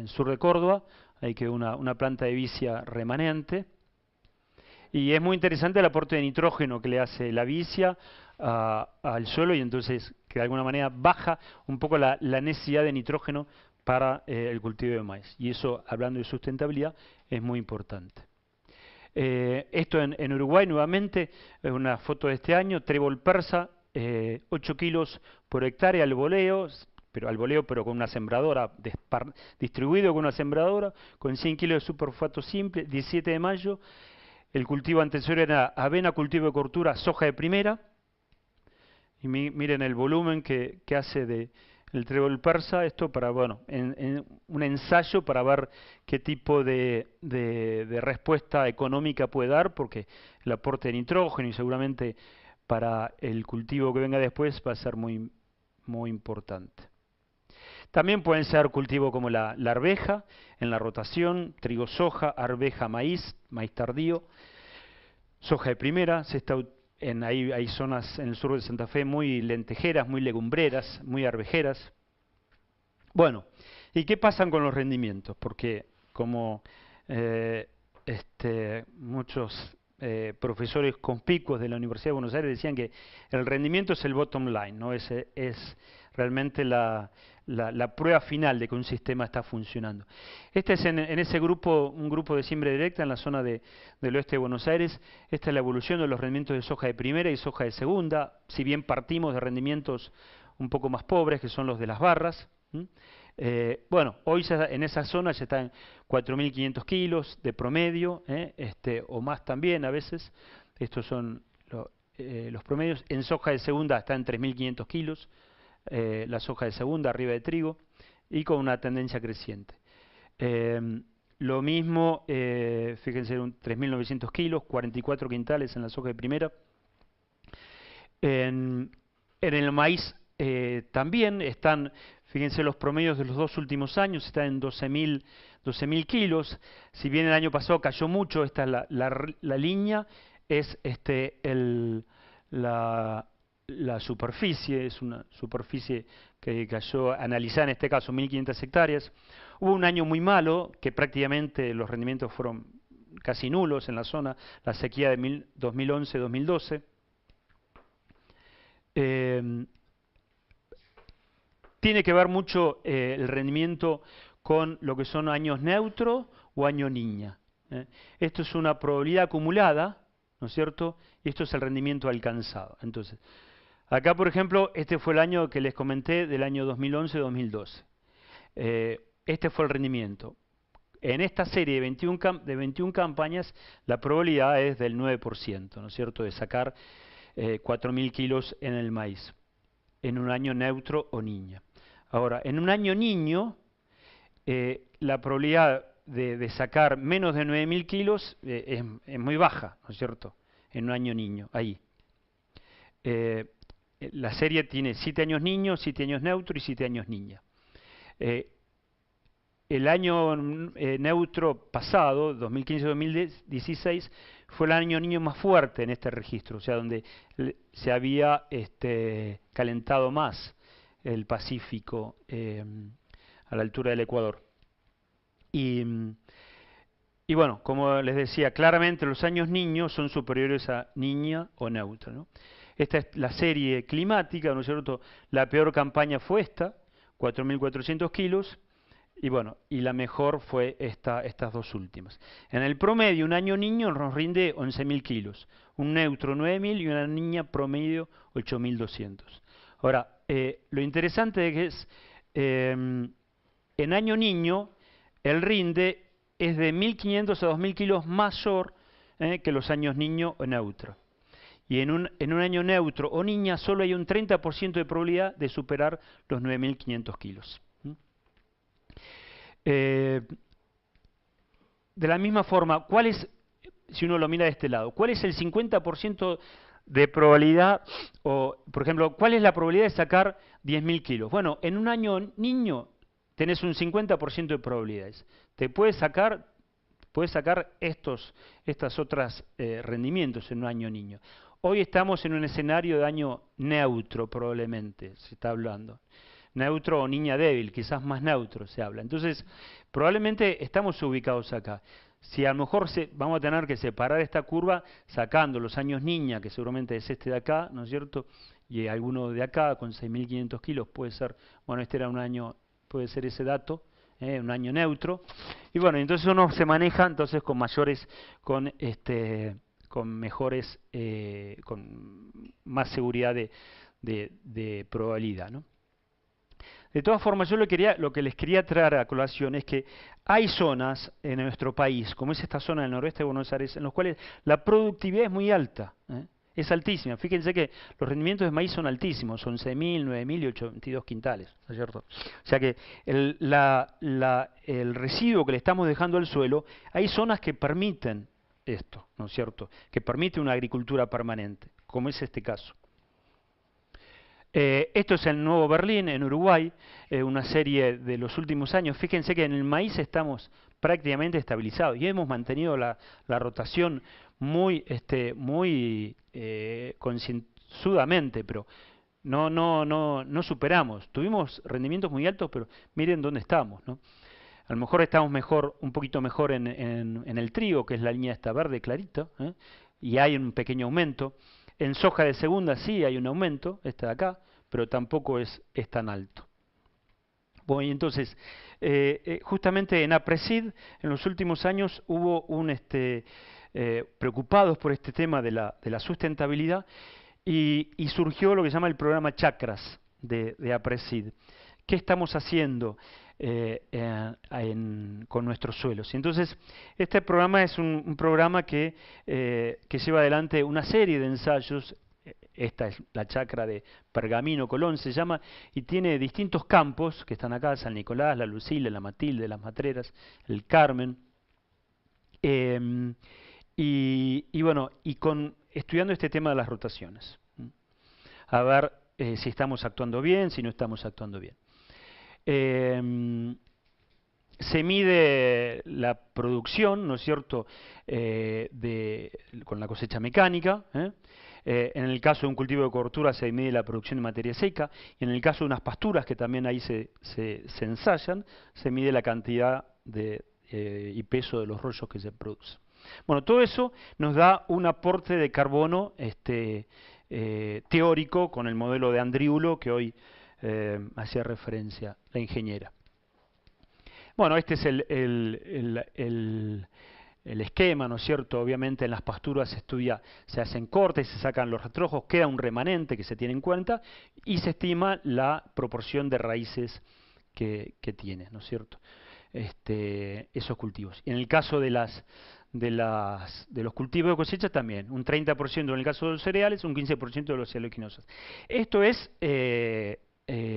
sur de Córdoba, hay que una planta de vicia remanente. Y es muy interesante el aporte de nitrógeno que le hace la vicia al suelo y entonces que de alguna manera baja un poco la necesidad de nitrógeno para el cultivo de maíz. Y eso, hablando de sustentabilidad, es muy importante. Esto en Uruguay, nuevamente, es una foto de este año, trébol persa, 8 kilos por hectárea al voleo, pero con una sembradora, distribuido con una sembradora, con 100 kilos de superfosfato simple, 17 de mayo. El cultivo antecesor era avena, cultivo de cobertura, soja de primera. Y miren el volumen que hace el trébol persa. Esto para, bueno, en un ensayo para ver qué tipo de respuesta económica puede dar, porque el aporte de nitrógeno y seguramente para el cultivo que venga después va a ser muy, muy importante. También pueden ser cultivos como la arveja, en la rotación, trigo, soja, arveja, maíz, maíz tardío, soja de primera. Hay zonas en el sur de Santa Fe muy lentejeras, muy legumbreras, muy arvejeras. Bueno, ¿y qué pasan con los rendimientos? Porque como muchos profesores conspicuos de la Universidad de Buenos Aires decían que el rendimiento es el bottom line, ¿no? Es realmente la prueba final de que un sistema está funcionando. Este es en ese grupo, un grupo de siembra directa en la zona del oeste de Buenos Aires. Esta es la evolución de los rendimientos de soja de primera y soja de segunda, si bien partimos de rendimientos un poco más pobres, que son los de las barras. Bueno, hoy en esa zona ya está en 4.500 kilos de promedio, o más también a veces. Estos son los promedios. En soja de segunda está en 3.500 kilos, la soja de segunda arriba de trigo, y con una tendencia creciente. Lo mismo, fíjense, 3.900 kilos, 44 quintales en la soja de primera. En el maíz también están, fíjense, los promedios de los dos últimos años están en 12.000 kilos. Si bien el año pasado cayó mucho, esta es la línea, es la superficie, es una superficie que cayó, analizada en este caso 1.500 hectáreas. Hubo un año muy malo, que prácticamente los rendimientos fueron casi nulos en la zona, la sequía de 2011-2012. Tiene que ver mucho el rendimiento con lo que son años neutro o año niña. Esto es una probabilidad acumulada, ¿no es cierto? Y esto es el rendimiento alcanzado. Entonces, acá, por ejemplo, este fue el año que les comenté, del año 2011-2012. Este fue el rendimiento. En esta serie de 21 campañas, la probabilidad es del 9%, ¿no es cierto?, de sacar 4.000 kilos en el maíz, en un año neutro o niña. Ahora, en un año niño, la probabilidad de sacar menos de 9.000 kilos es muy baja, ¿no es cierto?, en un año niño, ahí. La serie tiene 7 años niño, 7 años neutro y 7 años niña. El año neutro pasado, 2015-2016, fue el año niño más fuerte en este registro, o sea, donde se había calentado más el Pacífico a la altura del Ecuador. Y bueno, como les decía, claramente los años niños son superiores a niña o neutra, ¿no? Esta es la serie climática, ¿no es cierto? La peor campaña fue esta, 4.400 kilos, Y bueno, y la mejor fue estas dos últimas. En el promedio, un año niño nos rinde 11.000 kilos, un neutro 9.000 y una niña promedio 8.200. Ahora, lo interesante es que en año niño el rinde es de 1.500 a 2.000 kilos mayor que los años niño o neutro. Y en un año neutro o niña solo hay un 30% de probabilidad de superar los 9.500 kilos. De la misma forma, ¿cuál es, si uno lo mira de este lado, cuál es el 50% de probabilidad, o por ejemplo, cuál es la probabilidad de sacar 10.000 kilos? Bueno, en un año niño tenés un 50% de probabilidades. Te puedes sacar estas otras rendimientos en un año niño. Hoy estamos en un escenario de año neutro, probablemente, se está hablando. Neutro o niña débil, quizás más neutro se habla. Entonces, probablemente estamos ubicados acá. Si a lo mejor vamos a tener que separar esta curva sacando los años niña, que seguramente es este de acá, ¿no es cierto? Y alguno de acá con 6.500 kilos puede ser, bueno, este era un año, puede ser ese dato, un año neutro. Y bueno, entonces uno se maneja entonces con mayores, con mejores, con más seguridad de probabilidad, ¿no? De todas formas, yo lo que les quería traer a colación es que hay zonas en nuestro país, como es esta zona del noroeste de Buenos Aires, en las cuales la productividad es muy alta, es altísima. Fíjense que los rendimientos de maíz son altísimos, son 11.000, 9.000 y 82 quintales, ¿no es cierto? O sea que el residuo que le estamos dejando al suelo, hay zonas que permiten esto, ¿no es cierto? Que permite una agricultura permanente, como es este caso. Esto es el Nuevo Berlín, en Uruguay, una serie de los últimos años. Fíjense que en el maíz estamos prácticamente estabilizados y hemos mantenido la rotación muy concienzudamente, pero no superamos. Tuvimos rendimientos muy altos, pero miren dónde estamos, ¿no? A lo mejor estamos un poquito mejor en el trigo, que es la línea esta verde clarita, y hay un pequeño aumento. En soja de segunda sí hay un aumento, esta de acá, pero tampoco es tan alto. Bueno, y entonces, justamente en APRESID, en los últimos años hubo preocupados por este tema de la sustentabilidad y surgió lo que se llama el programa Chakras de APRESID. ¿Qué estamos haciendo con nuestros suelos? Y entonces, este programa es un programa que lleva adelante una serie de ensayos. Esta es la chacra de Pergamino Colón, se llama, y tiene distintos campos que están acá: San Nicolás, la Lucila, la Matilde, las Matreras, el Carmen. Y bueno, estudiando este tema de las rotaciones. A ver si estamos actuando bien, si no estamos actuando bien. Se mide la producción, ¿no es cierto?, con la cosecha mecánica. En el caso de un cultivo de cobertura se mide la producción de materia seca, y en el caso de unas pasturas, que también ahí se ensayan, se mide la cantidad y peso de los rollos que se producen. Bueno, todo eso nos da un aporte de carbono teórico con el modelo de Andriulo que hoy hacía referencia la ingeniera. Bueno, este es el esquema, ¿no es cierto? Obviamente en las pasturas se hacen cortes, se sacan los rastrojos, queda un remanente que se tiene en cuenta y se estima la proporción de raíces que tiene, ¿no es cierto? Esos cultivos. Y en el caso de los cultivos de cosecha también, un 30% en el caso de los cereales, un 15% de los oleaginosas. Esto es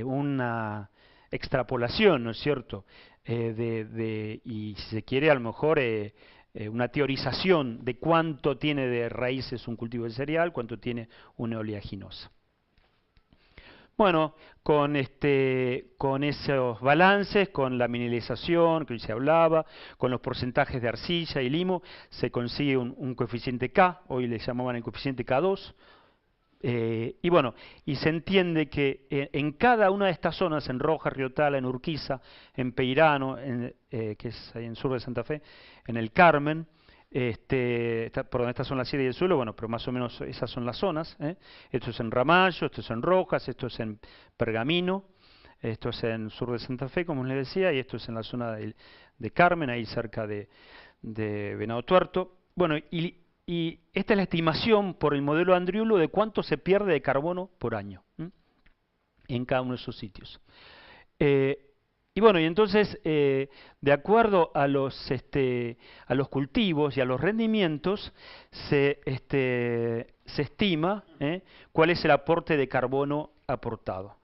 una extrapolación, ¿no es cierto? Y si se quiere, a lo mejor una teorización de cuánto tiene de raíces un cultivo de cereal, cuánto tiene una oleaginosa. Bueno, con esos balances, con la mineralización que hoy se hablaba, con los porcentajes de arcilla y limo, se consigue un coeficiente K, hoy le llamaban el coeficiente K2. Y bueno, y se entiende que en cada una de estas zonas, en Roja, Riotala, en Urquiza, en Peirano, que es ahí en sur de Santa Fe, en el Carmen, perdón, estas son las series del suelo, bueno, pero más o menos esas son las zonas. Esto es en Ramallo, esto es en Rojas, esto es en Pergamino, Esto es en el sur de Santa Fe, como les decía, y esto es en la zona de Carmen, ahí cerca de Venado Tuerto. Bueno, y esta es la estimación por el modelo Andriulo de cuánto se pierde de carbono por año en cada uno de esos sitios. Y bueno, y entonces, de acuerdo a los cultivos y a los rendimientos, se estima cuál es el aporte de carbono aportado.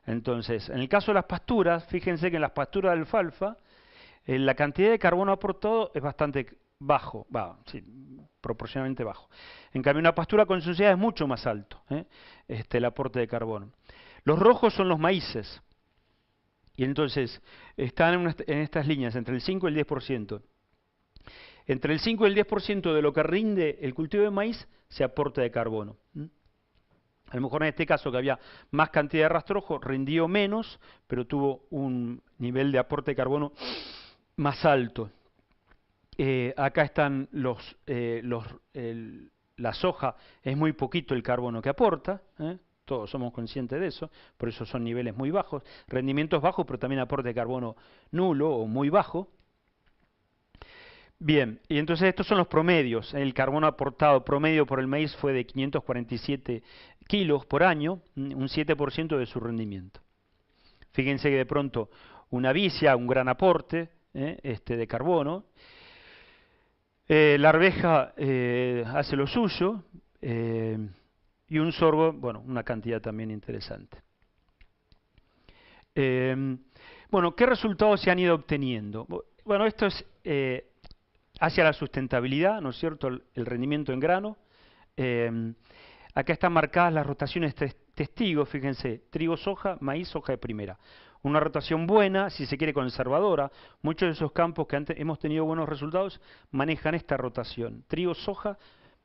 Entonces, en el caso de las pasturas, fíjense que en las pasturas de alfalfa, la cantidad de carbono aportado es bastante bajo, sí, proporcionalmente bajo. En cambio, una pastura con suciedad es mucho más alto, el aporte de carbono. Los rojos son los maíces. Y entonces están en estas líneas, entre el 5 y el 10%. Entre el 5 y el 10% de lo que rinde el cultivo de maíz se aporta de carbono. A lo mejor en este caso, que había más cantidad de rastrojo, rindió menos, pero tuvo un nivel de aporte de carbono más alto. Acá están la soja, es muy poquito el carbono que aporta, todos somos conscientes de eso, por eso son niveles muy bajos, rendimientos bajos, pero también aporte de carbono nulo o muy bajo. Bien, y entonces estos son los promedios. El carbono aportado promedio por el maíz fue de 547 kilos por año, un 7% de su rendimiento. Fíjense que de pronto una vicia, un gran aporte de carbono. La arveja hace lo suyo, y un sorgo, bueno, una cantidad también interesante. Bueno, ¿qué resultados se han ido obteniendo? Bueno, esto es hacia la sustentabilidad, ¿no es cierto?, el rendimiento en grano. Acá están marcadas las rotaciones testigos, fíjense, trigo, soja, maíz, soja de primera. Una rotación buena, si se quiere conservadora. Muchos de esos campos que antes hemos tenido buenos resultados manejan esta rotación. Trigo, soja,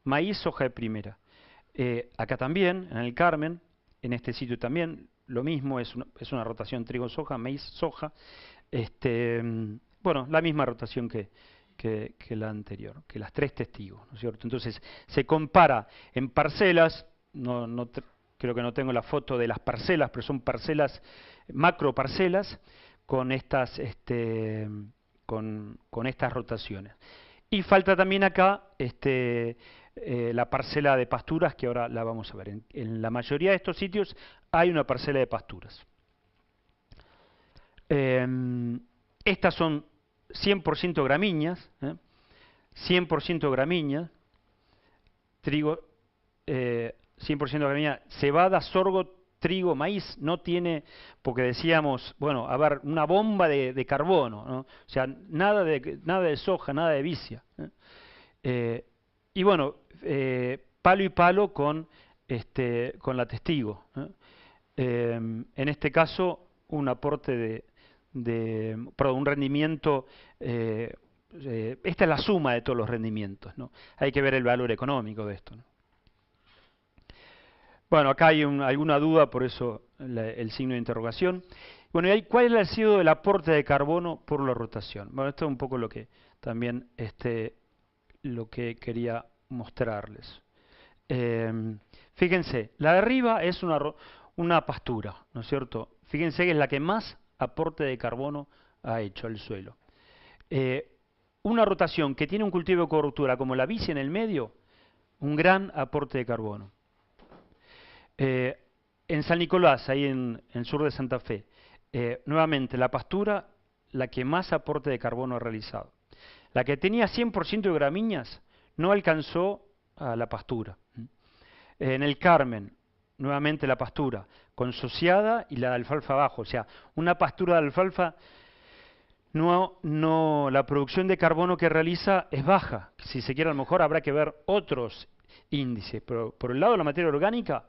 maíz, soja de primera. Acá también, en el Carmen, en este sitio también, lo mismo, es una rotación trigo, soja, maíz, soja. Bueno, la misma rotación que la anterior, que las tres testigos, ¿no es cierto? Entonces, se compara en parcelas, creo que no tengo la foto de las parcelas, pero son parcelas, macro parcelas, con estas rotaciones. Y falta también acá la parcela de pasturas, que ahora la vamos a ver. En la mayoría de estos sitios hay una parcela de pasturas. Estas son 100% gramíneas, 100% gramíneas, trigo, 100% gramínea, cebada, sorgo, trigo, maíz, no tiene, porque decíamos, bueno, a ver, una bomba de carbono, ¿no? O sea, nada de soja, nada de vicia. Y bueno, palo y palo con la testigo. En este caso, un aporte perdón, un rendimiento, esta es la suma de todos los rendimientos, ¿no? Hay que ver el valor económico de esto, ¿no? Bueno, acá hay alguna duda, por eso el signo de interrogación. Bueno, ¿y cuál ha sido el aporte de carbono por la rotación? Bueno, esto es un poco lo que también lo que quería mostrarles. Fíjense, la de arriba es una pastura, ¿no es cierto? Fíjense que es la que más aporte de carbono ha hecho al suelo. Una rotación que tiene un cultivo de cobertura como la vicia en el medio, un gran aporte de carbono. En San Nicolás, ahí en el sur de Santa Fe, nuevamente la pastura, la que más aporte de carbono ha realizado. La que tenía 100% de gramíneas no alcanzó a la pastura. En el Carmen, nuevamente la pastura consociada y la de alfalfa abajo, o sea, una pastura de alfalfa, la producción de carbono que realiza es baja. Si se quiere, a lo mejor habrá que ver otros índices, pero por el lado de la materia orgánica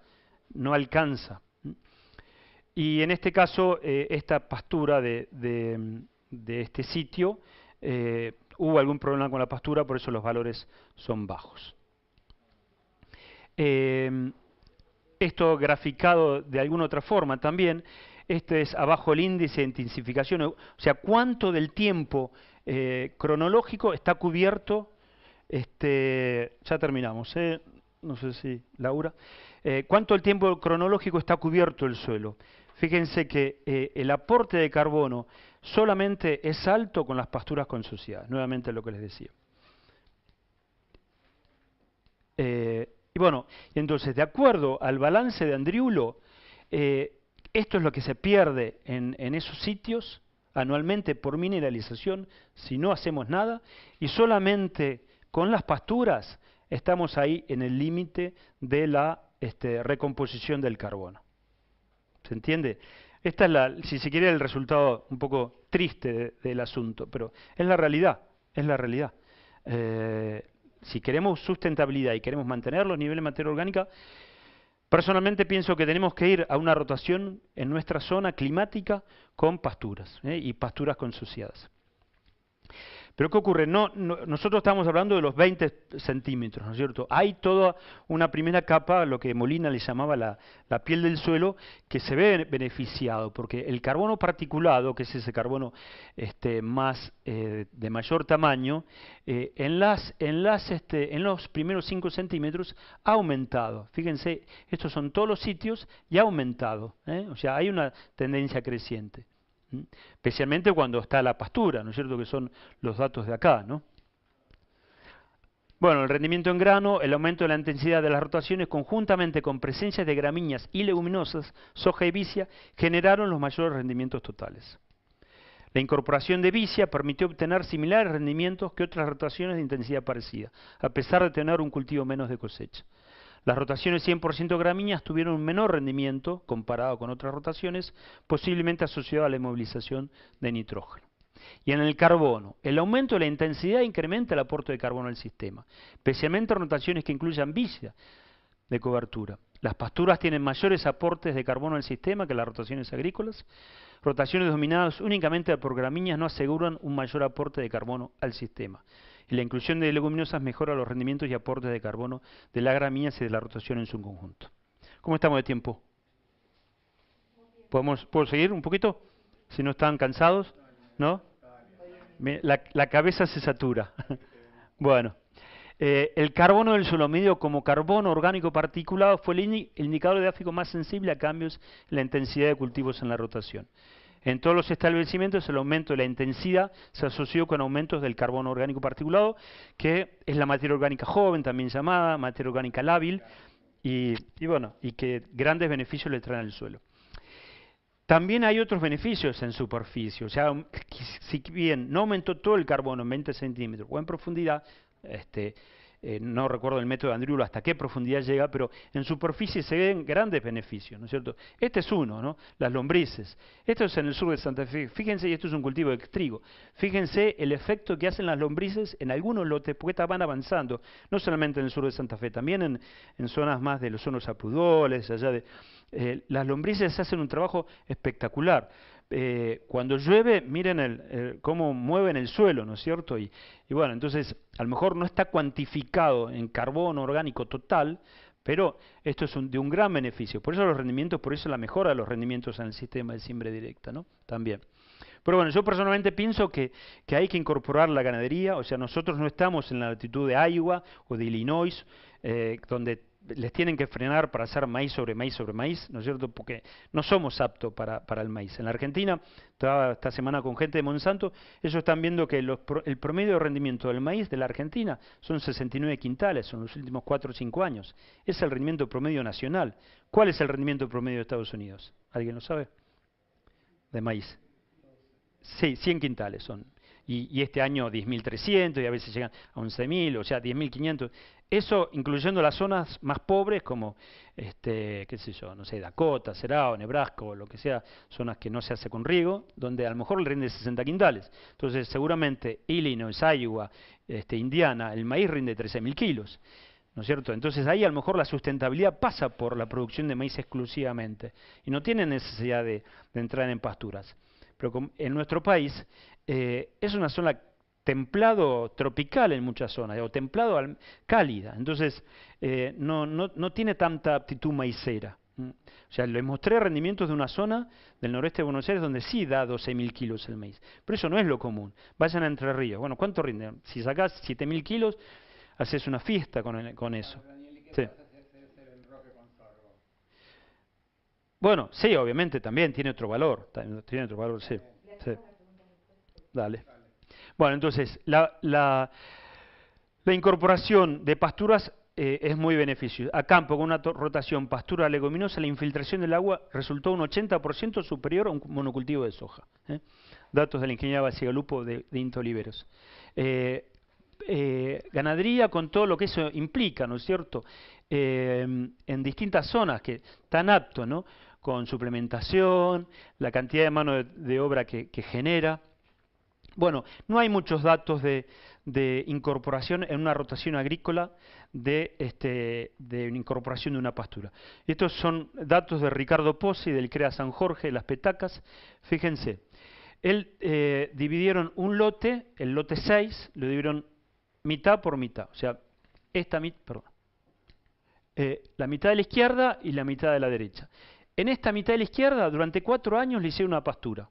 no alcanza. Y en este caso, esta pastura de este sitio, hubo algún problema con la pastura, por eso los valores son bajos. Esto graficado de alguna otra forma también, este es abajo el índice de intensificación, o sea, cuánto del tiempo cronológico está cubierto, ya terminamos, no sé si Laura, cuánto del tiempo cronológico está cubierto el suelo. fíjense que el aporte de carbono solamente es alto con las pasturas consociadas, nuevamente lo que les decía. Y bueno, entonces, de acuerdo al balance de Andriulo, esto es lo que se pierde en esos sitios anualmente por mineralización si no hacemos nada, y solamente con las pasturas estamos ahí en el límite de la recomposición del carbono. ¿Se entiende? Esta es si se quiere, el resultado un poco triste del asunto, pero es la realidad, es la realidad. Si queremos sustentabilidad y queremos mantener los niveles de materia orgánica, personalmente pienso que tenemos que ir a una rotación en nuestra zona climática con pasturas y pasturas consociadas. Pero ¿qué ocurre? Nosotros estamos hablando de los 20 centímetros, ¿no es cierto? Hay toda una primera capa, lo que Molina le llamaba la piel del suelo, que se ve beneficiado, porque el carbono particulado, que es ese carbono de mayor tamaño, en los primeros 5 centímetros ha aumentado. Fíjense, estos son todos los sitios y ha aumentado, o sea, hay una tendencia creciente. Especialmente cuando está la pastura, ¿no es cierto?, que son los datos de acá, ¿no? Bueno, el rendimiento en grano, el aumento de la intensidad de las rotaciones conjuntamente con presencia de gramíneas y leguminosas, soja y vicia, generaron los mayores rendimientos totales. La incorporación de vicia permitió obtener similares rendimientos que otras rotaciones de intensidad parecida, a pesar de tener un cultivo menos de cosecha. Las rotaciones 100% gramíneas tuvieron un menor rendimiento comparado con otras rotaciones, posiblemente asociado a la inmovilización de nitrógeno. Y en el carbono, el aumento de la intensidad incrementa el aporte de carbono al sistema, especialmente en rotaciones que incluyan vicia de cobertura. Las pasturas tienen mayores aportes de carbono al sistema que las rotaciones agrícolas. Rotaciones dominadas únicamente por gramíneas no aseguran un mayor aporte de carbono al sistema. Y la inclusión de leguminosas mejora los rendimientos y aportes de carbono de las gramíneas y de la rotación en su conjunto. ¿Cómo estamos de tiempo? ¿Puedo seguir un poquito? Si no están cansados, ¿no? La cabeza se satura. Bueno, el carbono del suelo medio como carbono orgánico particulado fue el indicador gráfico más sensible a cambios en la intensidad de cultivos en la rotación. En todos los establecimientos el aumento de la intensidad se asoció con aumentos del carbono orgánico particulado, que es la materia orgánica joven, también llamada materia orgánica lábil, y que grandes beneficios le traen al suelo. También hay otros beneficios en superficie, o sea, si bien no aumentó todo el carbono en 20 centímetros o en profundidad, no recuerdo el método de Andriulo hasta qué profundidad llega, pero en superficie se ven grandes beneficios, ¿no es cierto? Este es uno, ¿no? Las lombrices. Esto es en el sur de Santa Fe. Fíjense, y esto es un cultivo de trigo. Fíjense el efecto que hacen las lombrices en algunos lotes, porque van avanzando, no solamente en el sur de Santa Fe, también en zonas más de los zonos apudoles, allá de... las lombrices hacen un trabajo espectacular. Cuando llueve, miren cómo mueven el suelo, ¿no es cierto? Y bueno, entonces, a lo mejor no está cuantificado en carbono orgánico total, pero esto es de un gran beneficio. Por eso los rendimientos, por eso la mejora de los rendimientos en el sistema de siembra directa, ¿no? También. Pero bueno, yo personalmente pienso que hay que incorporar la ganadería, o sea, nosotros no estamos en la latitud de Iowa o de Illinois, donde les tienen que frenar para hacer maíz sobre maíz sobre maíz, ¿no es cierto? Porque no somos aptos para el maíz. En la Argentina, estaba esta semana con gente de Monsanto, ellos están viendo que el promedio de rendimiento del maíz de la Argentina son 69 quintales, son los últimos 4 o 5 años. Es el rendimiento promedio nacional. ¿Cuál es el rendimiento promedio de Estados Unidos? ¿Alguien lo sabe? De maíz. Sí, 100 quintales son. Y este año 10.300 y a veces llegan a 11.000, o sea, 10.500. Eso incluyendo las zonas más pobres como, qué sé yo, no sé, Dakota, Cerrado, Nebraska o lo que sea, zonas que no se hace con riego, donde a lo mejor le rinde 60 quintales. Entonces, seguramente Illinois, Iowa, Indiana, el maíz rinde 13.000 kilos. ¿No es cierto? Entonces ahí a lo mejor la sustentabilidad pasa por la producción de maíz exclusivamente y no tiene necesidad de entrar en pasturas. Pero en nuestro país es una zona templado tropical en muchas zonas, o templado cálida, entonces no tiene tanta aptitud maicera. O sea, les mostré rendimientos de una zona del noreste de Buenos Aires donde sí da 12.000 kilos el maíz, pero eso no es lo común. Vayan a Entre Ríos, bueno, ¿cuánto rinde? Si sacás 7.000 kilos, haces una fiesta con eso. Sí. Bueno, sí, obviamente también tiene otro valor. Tiene otro valor, sí. Sí. Dale. Bueno, entonces, la incorporación de pasturas es muy beneficiosa. A campo con una rotación pastura leguminosa, la infiltración del agua resultó un 80% superior a un monocultivo de soja. Datos de la ingeniera Bacigalupo de INTA Oliveros. Ganadería con todo lo que eso implica, ¿no es cierto? En distintas zonas que están aptos, ¿no? Con suplementación, la cantidad de mano de obra que genera. Bueno, no hay muchos datos de incorporación en una rotación agrícola de una incorporación de una pastura. Estos son datos de Ricardo Pozzi, del CREA San Jorge, de Las Petacas. Fíjense, dividieron un lote, el lote 6, lo dividieron mitad por mitad. O sea, la mitad de la izquierda y la mitad de la derecha. En esta mitad de la izquierda, durante 4 años le hicieron una pastura.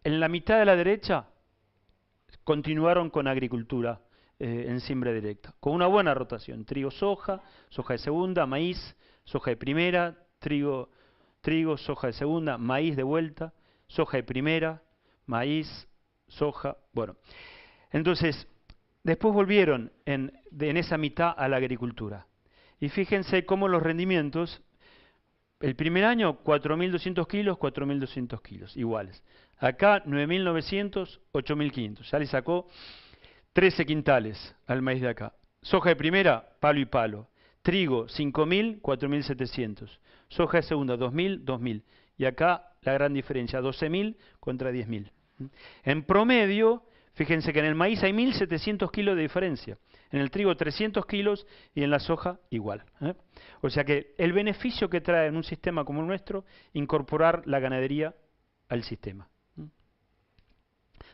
En la mitad de la derecha, continuaron con agricultura en siembra directa, con una buena rotación: trigo, soja, soja de segunda, maíz, soja de primera, trigo, soja de segunda, maíz de vuelta, soja de primera, maíz, soja. Bueno, entonces, después volvieron en esa mitad a la agricultura. Y fíjense cómo los rendimientos, el primer año 4.200 kilos, 4.200 kilos, iguales. Acá 9.900, 8.500. Ya le sacó 13 quintales al maíz de acá. Soja de primera, palo y palo. Trigo, 5.000, 4.700. Soja de segunda, 2.000, 2.000. Y acá la gran diferencia, 12.000 contra 10.000. En promedio, fíjense que en el maíz hay 1.700 kilos de diferencia. En el trigo 300 kilos y en la soja igual. O sea que el beneficio que trae en un sistema como el nuestro, incorporar la ganadería al sistema.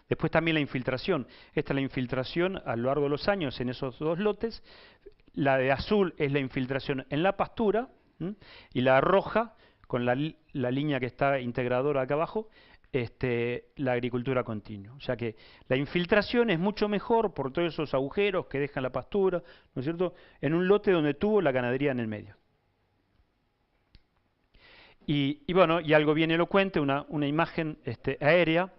Después también la infiltración. Esta es la infiltración a lo largo de los años en esos dos lotes. La de azul es la infiltración en la pastura, y la roja, con la línea que está integradora acá abajo, la agricultura continua. O sea que la infiltración es mucho mejor por todos esos agujeros que deja la pastura, ¿no es cierto?, en un lote donde tuvo la ganadería en el medio. Y bueno, y algo bien elocuente, una imagen aérea.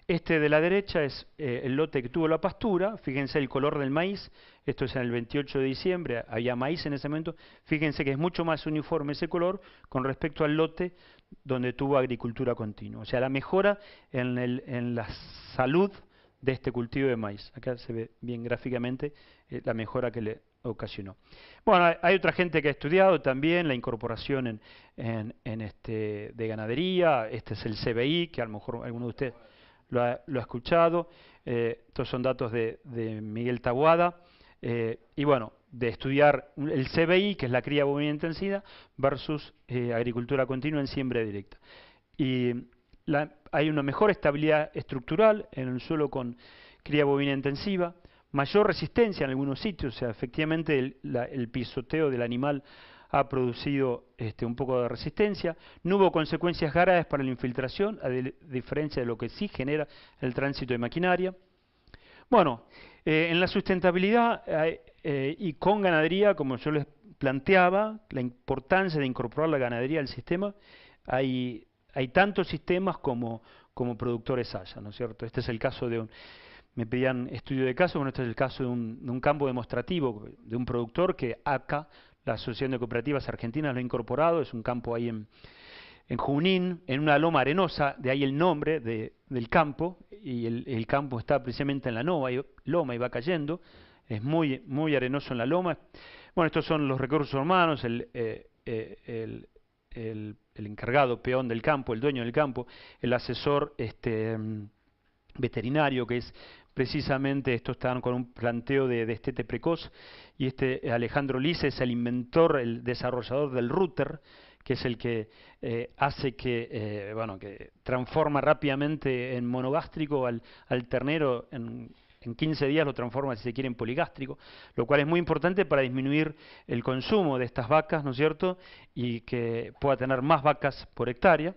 De la derecha es el lote que tuvo la pastura. Fíjense el color del maíz. Esto es en el 28 de diciembre, había maíz en ese momento. Fíjense que es mucho más uniforme ese color con respecto al lote donde tuvo agricultura continua. O sea, la mejora en la salud de este cultivo de maíz. Acá se ve bien gráficamente la mejora que le ocasionó. Bueno, hay otra gente que ha estudiado también la incorporación de ganadería. Este es el CBI, que a lo mejor alguno de ustedes lo ha escuchado. Estos son datos de Miguel Taboada. Y bueno, de estudiar el CBI, que es la cría bovina intensiva, versus agricultura continua en siembra directa. Y hay una mejor estabilidad estructural en el suelo con cría bovina intensiva, mayor resistencia en algunos sitios. O sea, efectivamente el pisoteo del animal ha producido un poco de resistencia. No hubo consecuencias graves para la infiltración, a diferencia de lo que sí genera el tránsito de maquinaria. Bueno, en la sustentabilidad y con ganadería, como yo les planteaba, la importancia de incorporar la ganadería al sistema, hay tantos sistemas como productores haya, ¿no es cierto? Este es el caso me pedían estudio de caso. Bueno, este es el caso de un campo demostrativo de un productor que acá, la Asociación de Cooperativas Argentinas, lo ha incorporado. Es un campo ahí en Junín, en una loma arenosa, de ahí el nombre del campo, y el campo está precisamente en la loma y va cayendo. Es muy, muy arenoso en la loma. Bueno, estos son los recursos humanos, el encargado peón del campo, el dueño del campo, el asesor veterinario, que es precisamente, estos están con un planteo de destete precoz, y Alejandro Lice es el inventor, el desarrollador del router, que es el que hace que transforma rápidamente en monogástrico al ternero. En 15 días lo transforma, si se quiere, en poligástrico, lo cual es muy importante para disminuir el consumo de estas vacas, ¿no es cierto?, y que pueda tener más vacas por hectárea.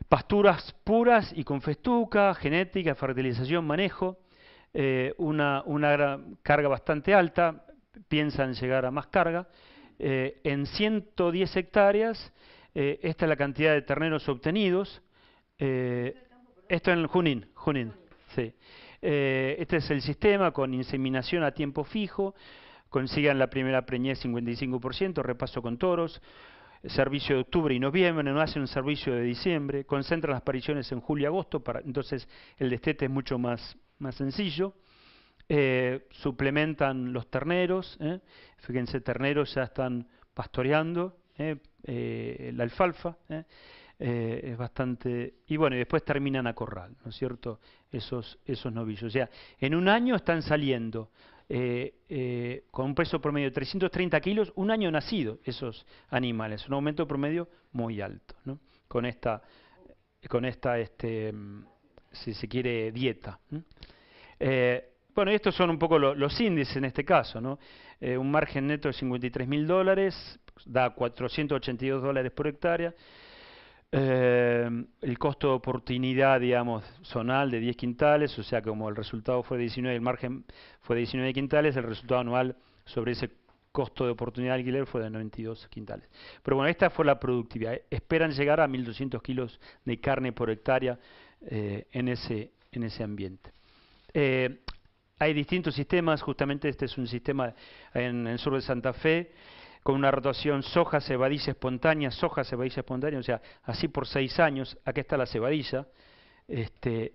Pasturas puras y con festuca, genética, fertilización, manejo, una carga bastante alta, piensan llegar a más carga. En 110 hectáreas esta es la cantidad de terneros obtenidos. Esto en Junín, sí. Este es el sistema con inseminación a tiempo fijo. Consigan la primera preñez 55%, repaso con toros. Servicio de octubre y noviembre, no hacen un servicio de diciembre. Concentran las apariciones en julio y agosto, entonces el destete es mucho más sencillo. Suplementan los terneros. Fíjense, terneros ya están pastoreando la alfalfa. Es bastante... Y bueno, y después terminan a corral, ¿no es cierto? Esos novillos. O sea, en un año están saliendo con un peso promedio de 330 kilos, un año nacido esos animales. Un aumento promedio muy alto, ¿no? Con esta si se quiere, dieta. Bueno, y estos son un poco los índices en este caso, ¿no? Un margen neto de $53.000, da $482 por hectárea. El costo de oportunidad, digamos, zonal de 10 quintales, o sea, como el resultado fue 19, el margen fue de 19 quintales, el resultado anual sobre ese costo de oportunidad de alquiler fue de 92 quintales. Pero bueno, esta fue la productividad. Esperan llegar a 1.200 kilos de carne por hectárea en ese ambiente. Hay distintos sistemas, justamente este es un sistema en el sur de Santa Fe, con una rotación soja, cebadilla espontánea, o sea, así por 6 años. Aquí está la cebadilla, se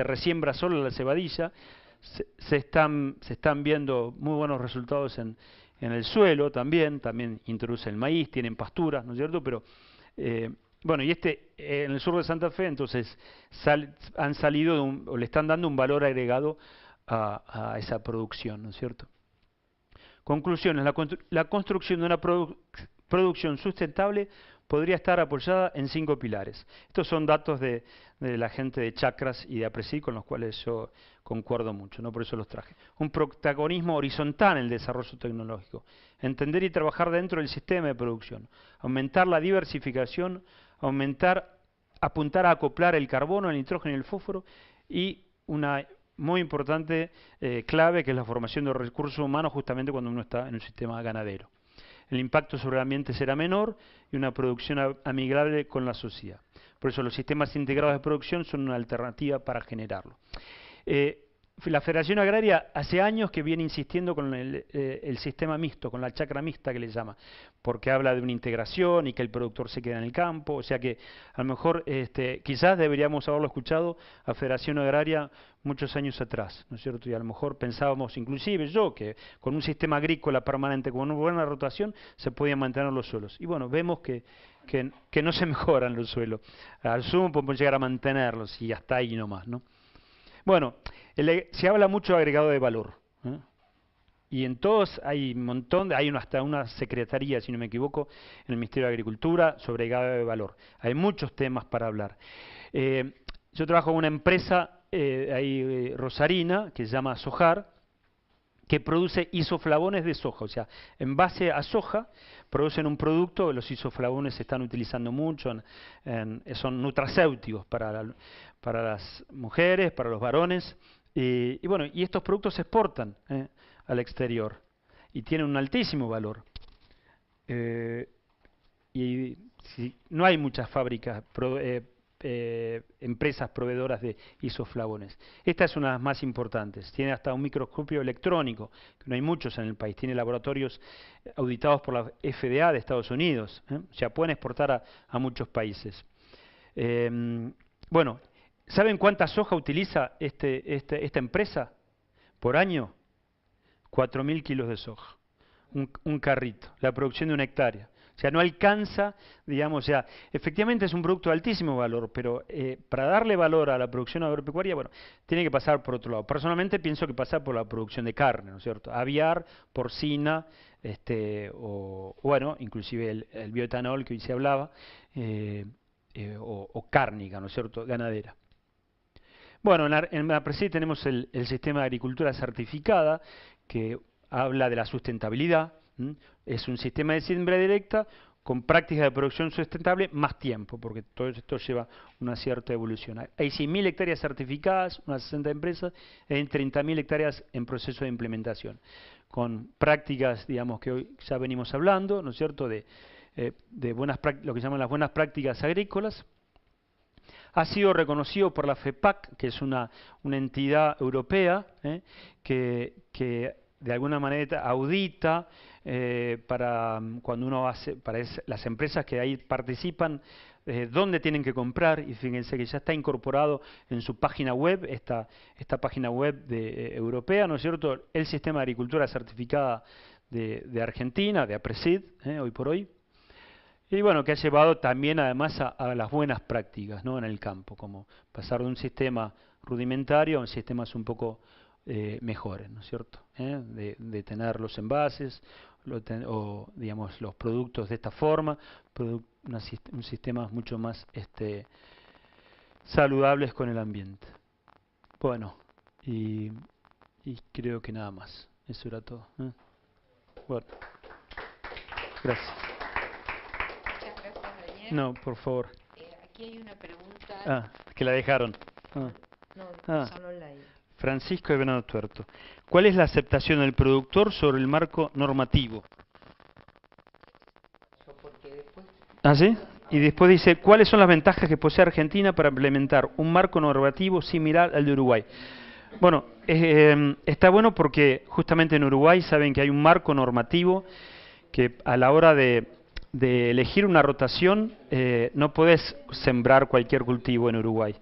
resiembra solo la cebadilla, se están viendo muy buenos resultados en el suelo también introduce el maíz, tienen pasturas, ¿no es cierto? Pero bueno, y en el sur de Santa Fe, entonces han salido o le están dando un valor agregado a esa producción, ¿no es cierto? Conclusiones. La construcción de una producción sustentable podría estar apoyada en 5 pilares. Estos son datos de la gente de Chacras y de APRESID, con los cuales yo concuerdo mucho, ¿no? Por eso los traje. Un protagonismo horizontal en el desarrollo tecnológico. Entender y trabajar dentro del sistema de producción. Aumentar la diversificación, apuntar a acoplar el carbono, el nitrógeno y el fósforo, y una muy importante clave, que es la formación de recursos humanos justamente cuando uno está en un sistema ganadero. El impacto sobre el ambiente será menor y una producción amigable con la sociedad. Por eso los sistemas integrados de producción son una alternativa para generarlo. La Federación Agraria hace años que viene insistiendo con el sistema mixto, con la chacra mixta que le llama, porque habla de una integración y que el productor se queda en el campo, o sea que a lo mejor quizás deberíamos haberlo escuchado a Federación Agraria muchos años atrás, ¿no es cierto? Y a lo mejor pensábamos, inclusive yo, que con un sistema agrícola permanente, con una buena rotación, se podían mantener los suelos. Y bueno, vemos que no se mejoran los suelos. Al sumo podemos llegar a mantenerlos y hasta ahí nomás, ¿no? Bueno, se habla mucho de agregado de valor, ¿eh? Y en todos hay un montón, hasta una secretaría, si no me equivoco, en el Ministerio de Agricultura sobre agregado de valor. Hay muchos temas para hablar. Yo trabajo en una empresa rosarina que se llama Sojar, que produce isoflavones de soja, o sea, en base a soja producen un producto. Los isoflavones se están utilizando mucho, son nutracéuticos para las mujeres, para los varones, y bueno, y estos productos se exportan al exterior y tienen un altísimo valor. Y no hay muchas fábricas, empresas proveedoras de isoflavones. Esta es una de las más importantes. Tiene hasta un microscopio electrónico, que no hay muchos en el país. Tiene laboratorios auditados por la FDA de Estados Unidos. O sea, pueden exportar a muchos países. Bueno, ¿saben cuánta soja utiliza esta empresa por año? 4.000 kilos de soja. Un carrito, la producción de una hectárea. O sea, no alcanza, digamos, o sea, efectivamente es un producto de altísimo valor, pero para darle valor a la producción agropecuaria, bueno, tiene que pasar por otro lado. Personalmente pienso que pasa por la producción de carne, ¿no es cierto? Aviar, porcina, o bueno, inclusive el bioetanol que hoy se hablaba, o cárnica, ¿no es cierto?, ganadera. Bueno, en la APRESID tenemos el sistema de agricultura certificada, que habla de la sustentabilidad. Es un sistema de siembra directa con prácticas de producción sustentable más tiempo, porque todo esto lleva una cierta evolución. Hay 100.000 hectáreas certificadas, unas 60 empresas, hay 30.000 hectáreas en proceso de implementación, con prácticas, digamos, que hoy ya venimos hablando, ¿no es cierto?, de de lo que llaman las buenas prácticas agrícolas. Ha sido reconocido por la FEPAC, que es una entidad europea que de alguna manera audita para cuando uno hace, las empresas que ahí participan, dónde tienen que comprar, y fíjense que ya está incorporado en su página web, esta página web europea, ¿no es cierto?, el sistema de agricultura certificada de Argentina, de APRESID, hoy por hoy. Y bueno, que ha llevado también además a las buenas prácticas, ¿no?, en el campo, como pasar de un sistema rudimentario a un sistemas un poco mejores, ¿no es cierto?, de tener los envases o digamos los productos de esta forma, un sistema mucho más saludables con el ambiente. Bueno, y creo que nada más, eso era todo. Bueno, gracias. No, por favor. Aquí hay una pregunta. Ah, que la dejaron. No, solo la... Francisco de Venado Tuerto. ¿Cuál es la aceptación del productor sobre el marco normativo? ¿Ah, sí? Y después dice, ¿cuáles son las ventajas que posee Argentina para implementar un marco normativo similar al de Uruguay? Bueno, está bueno porque justamente en Uruguay saben que hay un marco normativo que a la hora de elegir una rotación, no podés sembrar cualquier cultivo en Uruguay.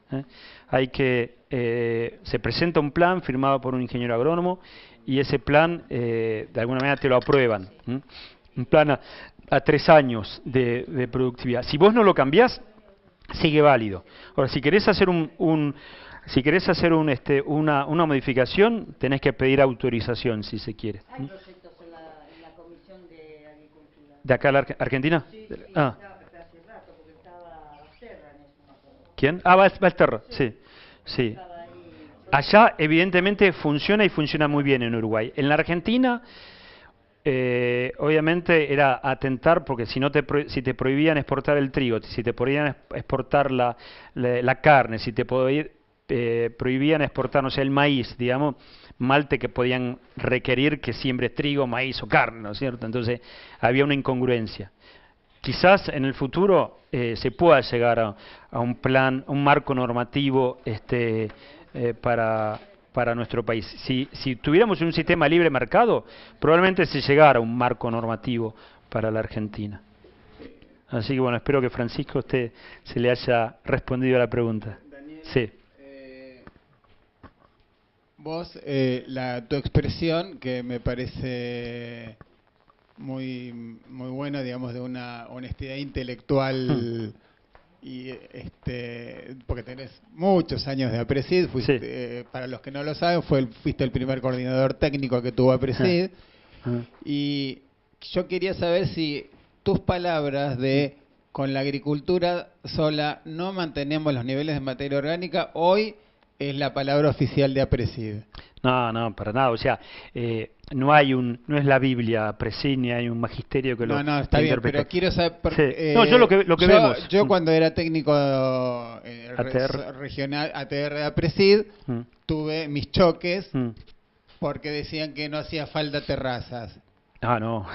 Se presenta un plan firmado por un ingeniero agrónomo y ese plan de alguna manera te lo aprueban. Un plan a 3 años de productividad. Si vos no lo cambiás, sigue válido. Ahora, si querés hacer una modificación, tenés que pedir autorización, si se quiere. Hay proyectos en la Comisión de Agricultura. ¿De acá a la Argentina? Sí, Ah. estaba hace rato, porque estaba Basterra en eso. ¿Quién? Ah, Valterra, sí. Sí. Allá, evidentemente, funciona y funciona muy bien en Uruguay. En la Argentina, obviamente, era atentar, porque si te prohibían exportar el trigo, si te prohibían exportar la carne, si te prohibían exportar, no sé, el maíz, digamos, malte que podían requerir que siembres trigo, maíz o carne, ¿no es cierto? Entonces, había una incongruencia. Quizás en el futuro se pueda llegar a un plan, un marco normativo para nuestro país. Si tuviéramos un sistema libre mercado, probablemente se llegara a un marco normativo para la Argentina. Así que bueno, espero que Francisco se le haya respondido a la pregunta. Daniel, sí. Vos, tu expresión, que me parece muy buena, digamos, de una honestidad intelectual, y porque tenés muchos años de APRESID, fuiste, para los que no lo saben, fuiste el primer coordinador técnico que tuvo APRESID, y yo quería saber si tus palabras de con la agricultura sola no mantenemos los niveles de materia orgánica, hoy es la palabra oficial de APRESID. No, para nada. O sea, no es la Biblia APRESID, ni hay un magisterio que lo No, está bien, interprete. pero quiero saber... no, yo lo que vemos... Yo cuando era técnico regional ATR de APRESID, tuve mis choques porque decían que no hacía falta terrazas. Ah, no.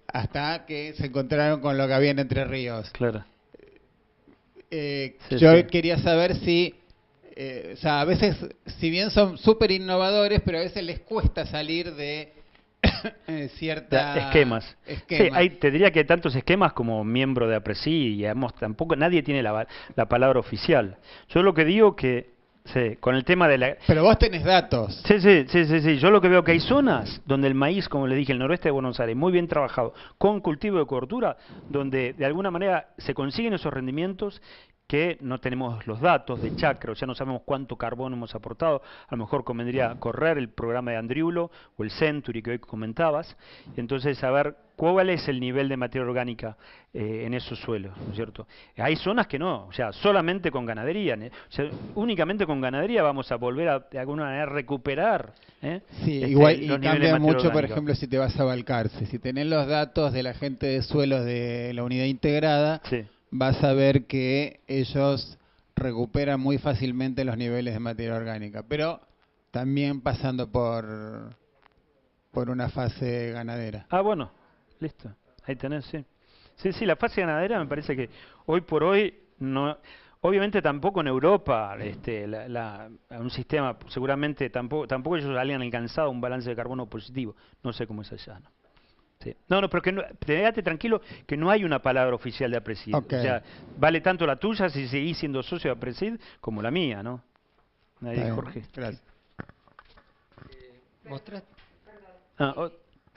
Hasta que se encontraron con lo que había en Entre Ríos. Claro. Yo quería saber si... o sea, a veces, si bien son súper innovadores, pero a veces les cuesta salir de ciertos esquemas. Sí, te diría que hay tantos esquemas como miembro de APRESID y además tampoco nadie tiene la palabra oficial. Yo lo que digo que, con el tema de la... Pero vos tenés datos. Sí. Yo lo que veo que hay zonas donde el maíz, como le dije, el noroeste de Buenos Aires, muy bien trabajado, con cultivo de cobertura, donde de alguna manera se consiguen esos rendimientos que no tenemos los datos de chacra, o sea, no sabemos cuánto carbono hemos aportado. A lo mejor convendría correr el programa de Andriulo o el Century que hoy comentabas, entonces saber cuál es el nivel de materia orgánica en esos suelos, ¿no es cierto? Hay zonas que no, o sea, solamente con ganadería, o sea, únicamente con ganadería vamos a volver a de alguna manera recuperar. Sí, igual y cambia mucho, por ejemplo, si te vas a Balcarce, si tenés los datos de la gente de suelos de la unidad integrada, vas a ver que ellos recuperan muy fácilmente los niveles de materia orgánica, pero también pasando por una fase ganadera. Ah, bueno, listo. Ahí tenés, sí. Sí, sí, la fase ganadera me parece que hoy por hoy no, obviamente tampoco en Europa, un sistema, seguramente tampoco ellos habían alcanzado un balance de carbono positivo. No sé cómo es allá, ¿no? Sí. No, no, pero que no, quédate tranquilo que no hay una palabra oficial de APRESID. Ok. O sea, vale tanto la tuya si seguís siendo socio de APRESID como la mía, ¿no? Ahí, Está bien, Jorge. gracias. Mostraste. Ah,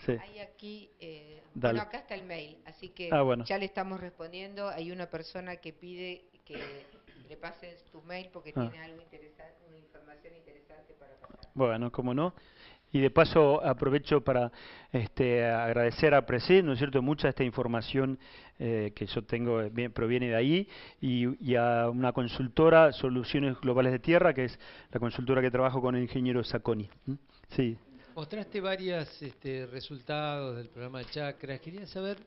sí, Hay aquí, dale. bueno, acá está el mail, así que Ah, bueno. ya le estamos respondiendo. Hay una persona que pide que le pases tu mail porque Ah. tiene algo interesante, una información interesante para pasar. Bueno, cómo no. Y de paso aprovecho para agradecer a Presid, ¿no es cierto? Mucha de esta información que yo tengo proviene de ahí y a una consultora, Soluciones Globales de Tierra, que es la consultora que trabajo con el ingeniero Sacconi. ¿Mm? Sí. Mostraste varios resultados del programa Chakras. Quería saber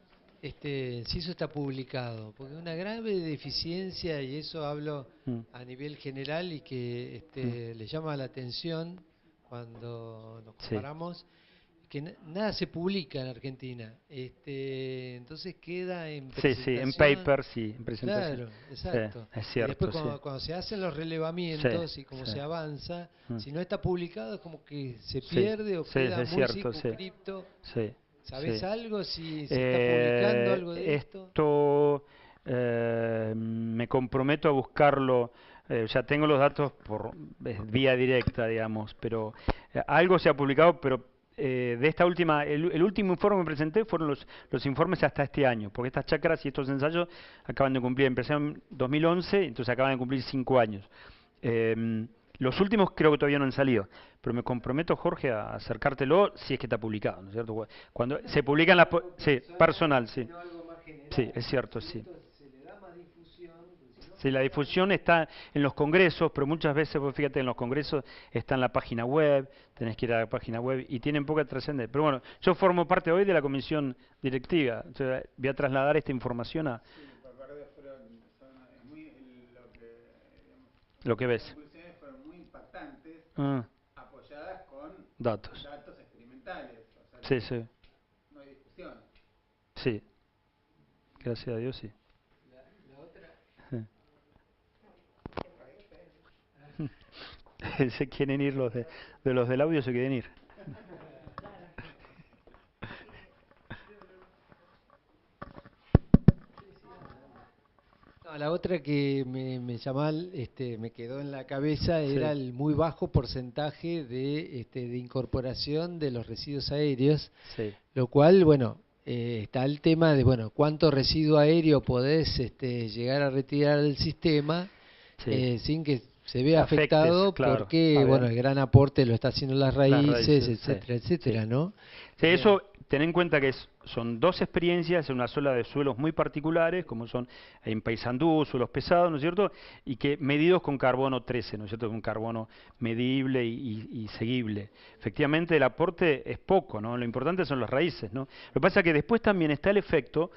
si eso está publicado, porque una grave deficiencia, y eso hablo a nivel general y que le llama la atención cuando nos Sí. comparamos, que nada se publica en Argentina. Entonces queda en Sí, sí, en presentación. paper, sí, en presentación. Claro, exacto. Sí, es Y cierto, después sí. cuando se hacen los relevamientos Sí, y cómo sí. se avanza, Mm. si no está publicado es como que se Sí, pierde o sí, queda es muy cierto, sí. circunscripto. Sí, ¿Sabés sí. algo? Si se está publicando algo de esto. Esto me comprometo a buscarlo. Ya tengo los datos por vía directa, digamos, pero algo se ha publicado, pero de esta última, el último informe que presenté fueron los informes hasta este año, porque estas chacras y estos ensayos acaban de cumplir, empezaron en 2011, entonces acaban de cumplir 5 años. Los últimos creo que todavía no han salido, pero me comprometo, Jorge, a acercártelo si es que está publicado, ¿no es cierto? Cuando se publican las... Sí, personal, sí. Sí, es cierto, sí. Sí, la difusión está en los congresos, pero muchas veces, vos fíjate, en los congresos está en la página web, tenés que ir a la página web y tienen poca trascendencia. Pero bueno, yo formo parte hoy de la comisión directiva, entonces voy a trasladar esta información a... Lo que ves. Fueron muy impactantes, Ah, apoyadas con datos. datos experimentales. O sea, Sí, sí, no hay discusión. sí. Gracias a Dios, sí. Se quieren ir de los del audio, se quieren ir. No, la otra que me llamaba, me quedó en la cabeza era Sí. el muy bajo porcentaje de incorporación de los residuos aéreos, Sí. lo cual, bueno, está el tema de, bueno, cuánto residuo aéreo podés llegar a retirar del sistema Sí. sin que se vea Afectes, afectado, claro. porque, Está bueno, bien. el gran aporte lo está haciendo las raíces, etcétera, sí, etcétera, sí. ¿no? Sí, eso, ten en cuenta que son dos experiencias en una sola de suelos muy particulares, como son en Paysandú, suelos pesados, ¿no es cierto? Y que medidos con carbono 13, ¿no es cierto? Con carbono medible y seguible. Efectivamente, el aporte es poco, ¿no? Lo importante son las raíces, ¿no? Lo que pasa es que después también está el efecto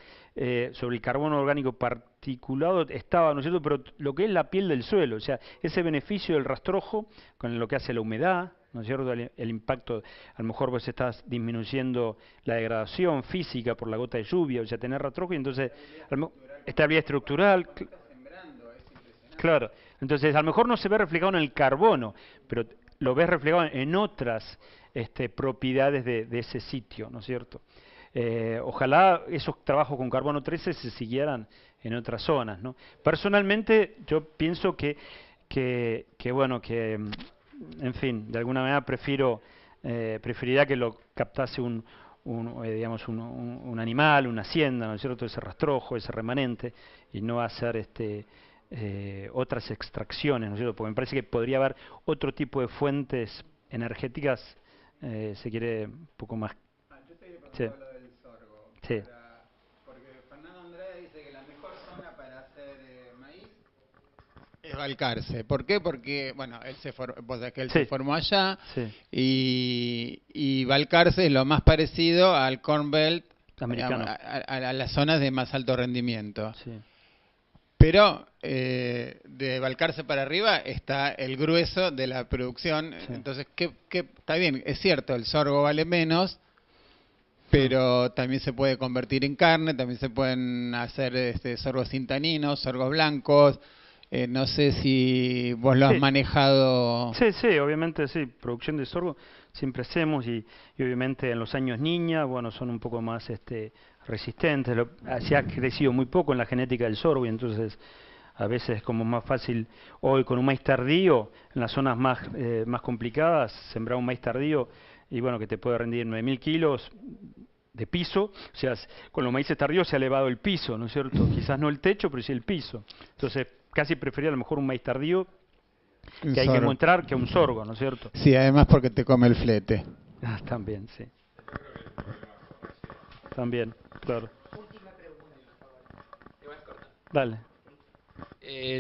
sobre el carbono orgánico particulado, estaba, ¿no es cierto? Pero lo que es la piel del suelo, o sea, ese beneficio del rastrojo con lo que hace la humedad, ¿no es cierto? El impacto, a lo mejor vos estás disminuyendo la degradación física por la gota de lluvia, o sea, tener rastrojo y entonces, estabilidad estructural, claro, entonces a lo mejor no se ve reflejado en el carbono, pero lo ves reflejado en otras propiedades de ese sitio, ¿no es cierto? Ojalá esos trabajos con carbono 13 se siguieran en otras zonas, ¿no? Personalmente yo pienso bueno, en fin, de alguna manera preferiría que lo captase digamos un animal, una hacienda, ¿no es cierto? Ese rastrojo, ese remanente, y no hacer otras extracciones, ¿no es cierto? Porque me parece que podría haber otro tipo de fuentes energéticas, se quiere un poco más. Yo te quería Sí. preguntar lo del sorgo. Sí. Porque Fernando Andrade dice que la mejor zona para hacer maíz es Balcarce. ¿Por qué? Porque, bueno, él se Sí. formó allá Sí. y Balcarce es lo más parecido al Corn Belt, Americano. a las zonas de más alto rendimiento. Sí. Pero de Balcarce para arriba está el grueso de la producción. Sí. Entonces, está bien, es cierto, el sorgo vale menos, pero también se puede convertir en carne, también se pueden hacer sorgos sin taninos, sorgos blancos. No sé si vos lo has manejado. Sí, sí, obviamente sí, producción de sorgo siempre hacemos y obviamente en los años niña, bueno, son un poco más resistentes, se ha crecido muy poco en la genética del sorgo y entonces a veces es como más fácil hoy con un maíz tardío, en las zonas más complicadas, sembrar un maíz tardío y bueno, que te puede rendir 9.000 kilos de piso, o sea, con los maíces tardíos se ha elevado el piso, ¿no es cierto? Quizás no el techo, pero sí el piso. Entonces, casi prefería a lo mejor un maíz tardío que hay que encontrar que un sorgo, ¿no es cierto? Sí, además porque te come el flete. Ah, también, sí. También, claro. Dale.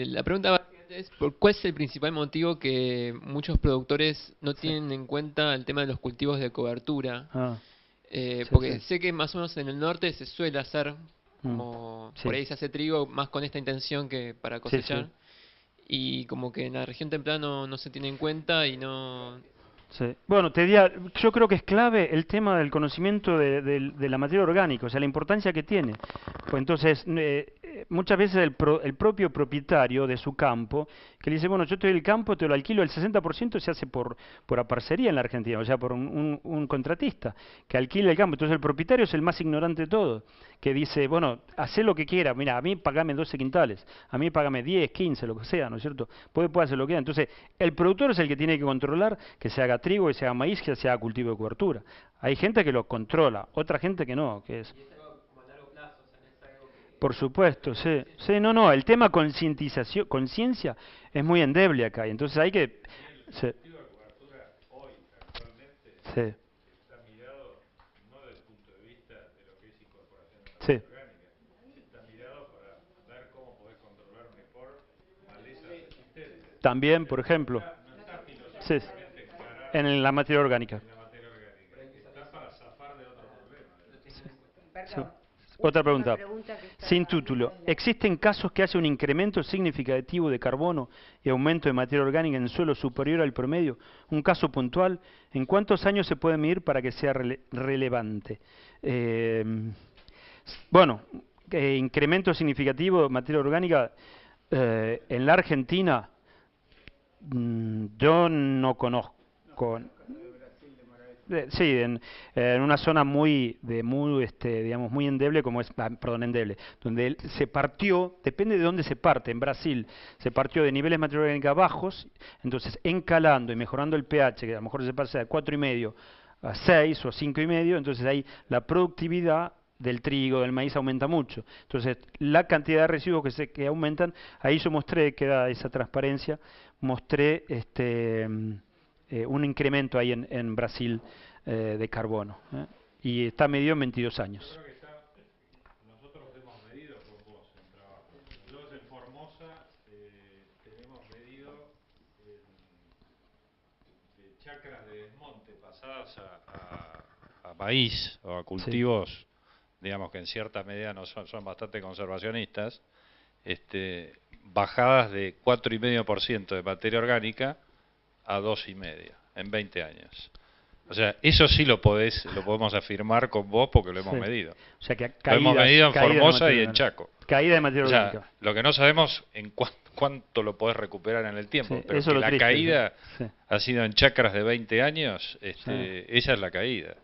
La pregunta básicamente es, ¿cuál es el principal motivo que muchos productores no tienen en cuenta el tema de los cultivos de cobertura? Porque sé que más o menos en el norte se suele hacer, como por ahí se hace trigo más con esta intención que para cosechar, y como que en la región temprana no se tiene en cuenta y no... Sí. Bueno, te diría, yo creo que es clave el tema del conocimiento de la materia orgánica, o sea, la importancia que tiene. Pues entonces, muchas veces el propio propietario de su campo, que le dice, bueno, yo te doy el campo, te lo alquilo, el 60% se hace por aparcería en la Argentina, o sea, por un contratista que alquila el campo. Entonces el propietario es el más ignorante de todo, que dice, bueno, hacé lo que quiera, mira, a mí pagame 12 quintales, a mí pagame 10, 15, lo que sea, ¿no es cierto? Puede hacer lo que quiera. Entonces, el productor es el que tiene que controlar que se haga trigo, que se haga maíz, que se haga cultivo de cobertura. Hay gente que lo controla, otra gente que no, que es... Por supuesto, sí. Sí, no, el tema concientización, conciencia es muy endeble acá, y entonces hay que... Sí. Sí. Sí. También, por ejemplo, sí, en la materia orgánica. Sí. Otra pregunta, sin título. ¿Existen casos que hace un incremento significativo de carbono y aumento de materia orgánica en suelo superior al promedio? Un caso puntual. ¿En cuántos años se puede medir para que sea relevante? Bueno, incremento significativo de materia orgánica en la Argentina, yo no conozco. Sí, en una zona digamos, muy endeble, como es, perdón, endeble, donde se partió, depende de dónde se parte, en Brasil se partió de niveles de materia orgánica bajos, entonces encalando y mejorando el pH, que a lo mejor se pasa de 4,5 a 6 o 5,5, entonces ahí la productividad del trigo, del maíz aumenta mucho. Entonces, la cantidad de residuos que aumentan, ahí yo mostré, que da esa transparencia, mostré un incremento ahí en Brasil de carbono. Y está medido en 22 años. Nosotros hemos medido con vos en trabajo. Nosotros en Formosa tenemos medido de chacras de desmonte pasadas a maíz o a cultivos, digamos que en cierta medida no son bastante conservacionistas, bajadas de 4,5% de materia orgánica a 2,5 en 20 años. O sea, eso sí lo podemos afirmar con vos porque lo hemos medido. O sea, que lo hemos medido en Formosa y en Chaco. Caída de materia orgánica. O sea, lo que no sabemos en cuánto lo podés recuperar en el tiempo, pero eso que lo la triste, caída ha sido en chacras de 20 años, esa es la caída.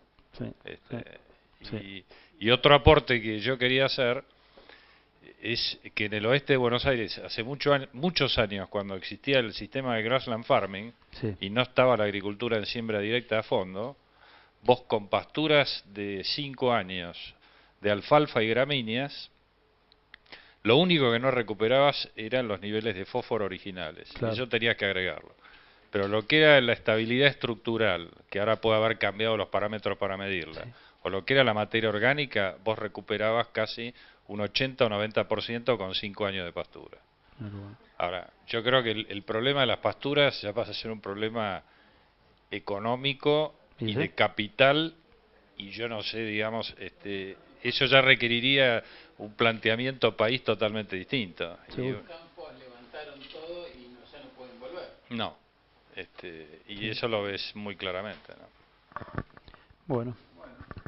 Y otro aporte que yo quería hacer es que en el oeste de Buenos Aires, hace muchos años, cuando existía el sistema de grassland farming y no estaba la agricultura en siembra directa a fondo, vos con pasturas de 5 años de alfalfa y gramíneas, lo único que no recuperabas eran los niveles de fósforo originales, y eso tenías que agregarlo. Pero lo que era la estabilidad estructural, que ahora puede haber cambiado los parámetros para medirla, o lo que era la materia orgánica, vos recuperabas casi un 80 o 90% con 5 años de pastura. Ahora, yo creo que el problema de las pasturas ya pasa a ser un problema económico y de capital, y yo no sé, digamos, eso ya requeriría un planteamiento país totalmente distinto. Sí. Los campos levantaron todo y ya no pueden volver. No, y eso lo ves muy claramente, ¿no? Bueno.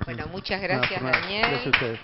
Bueno, muchas gracias, Daniel. Gracias a ustedes.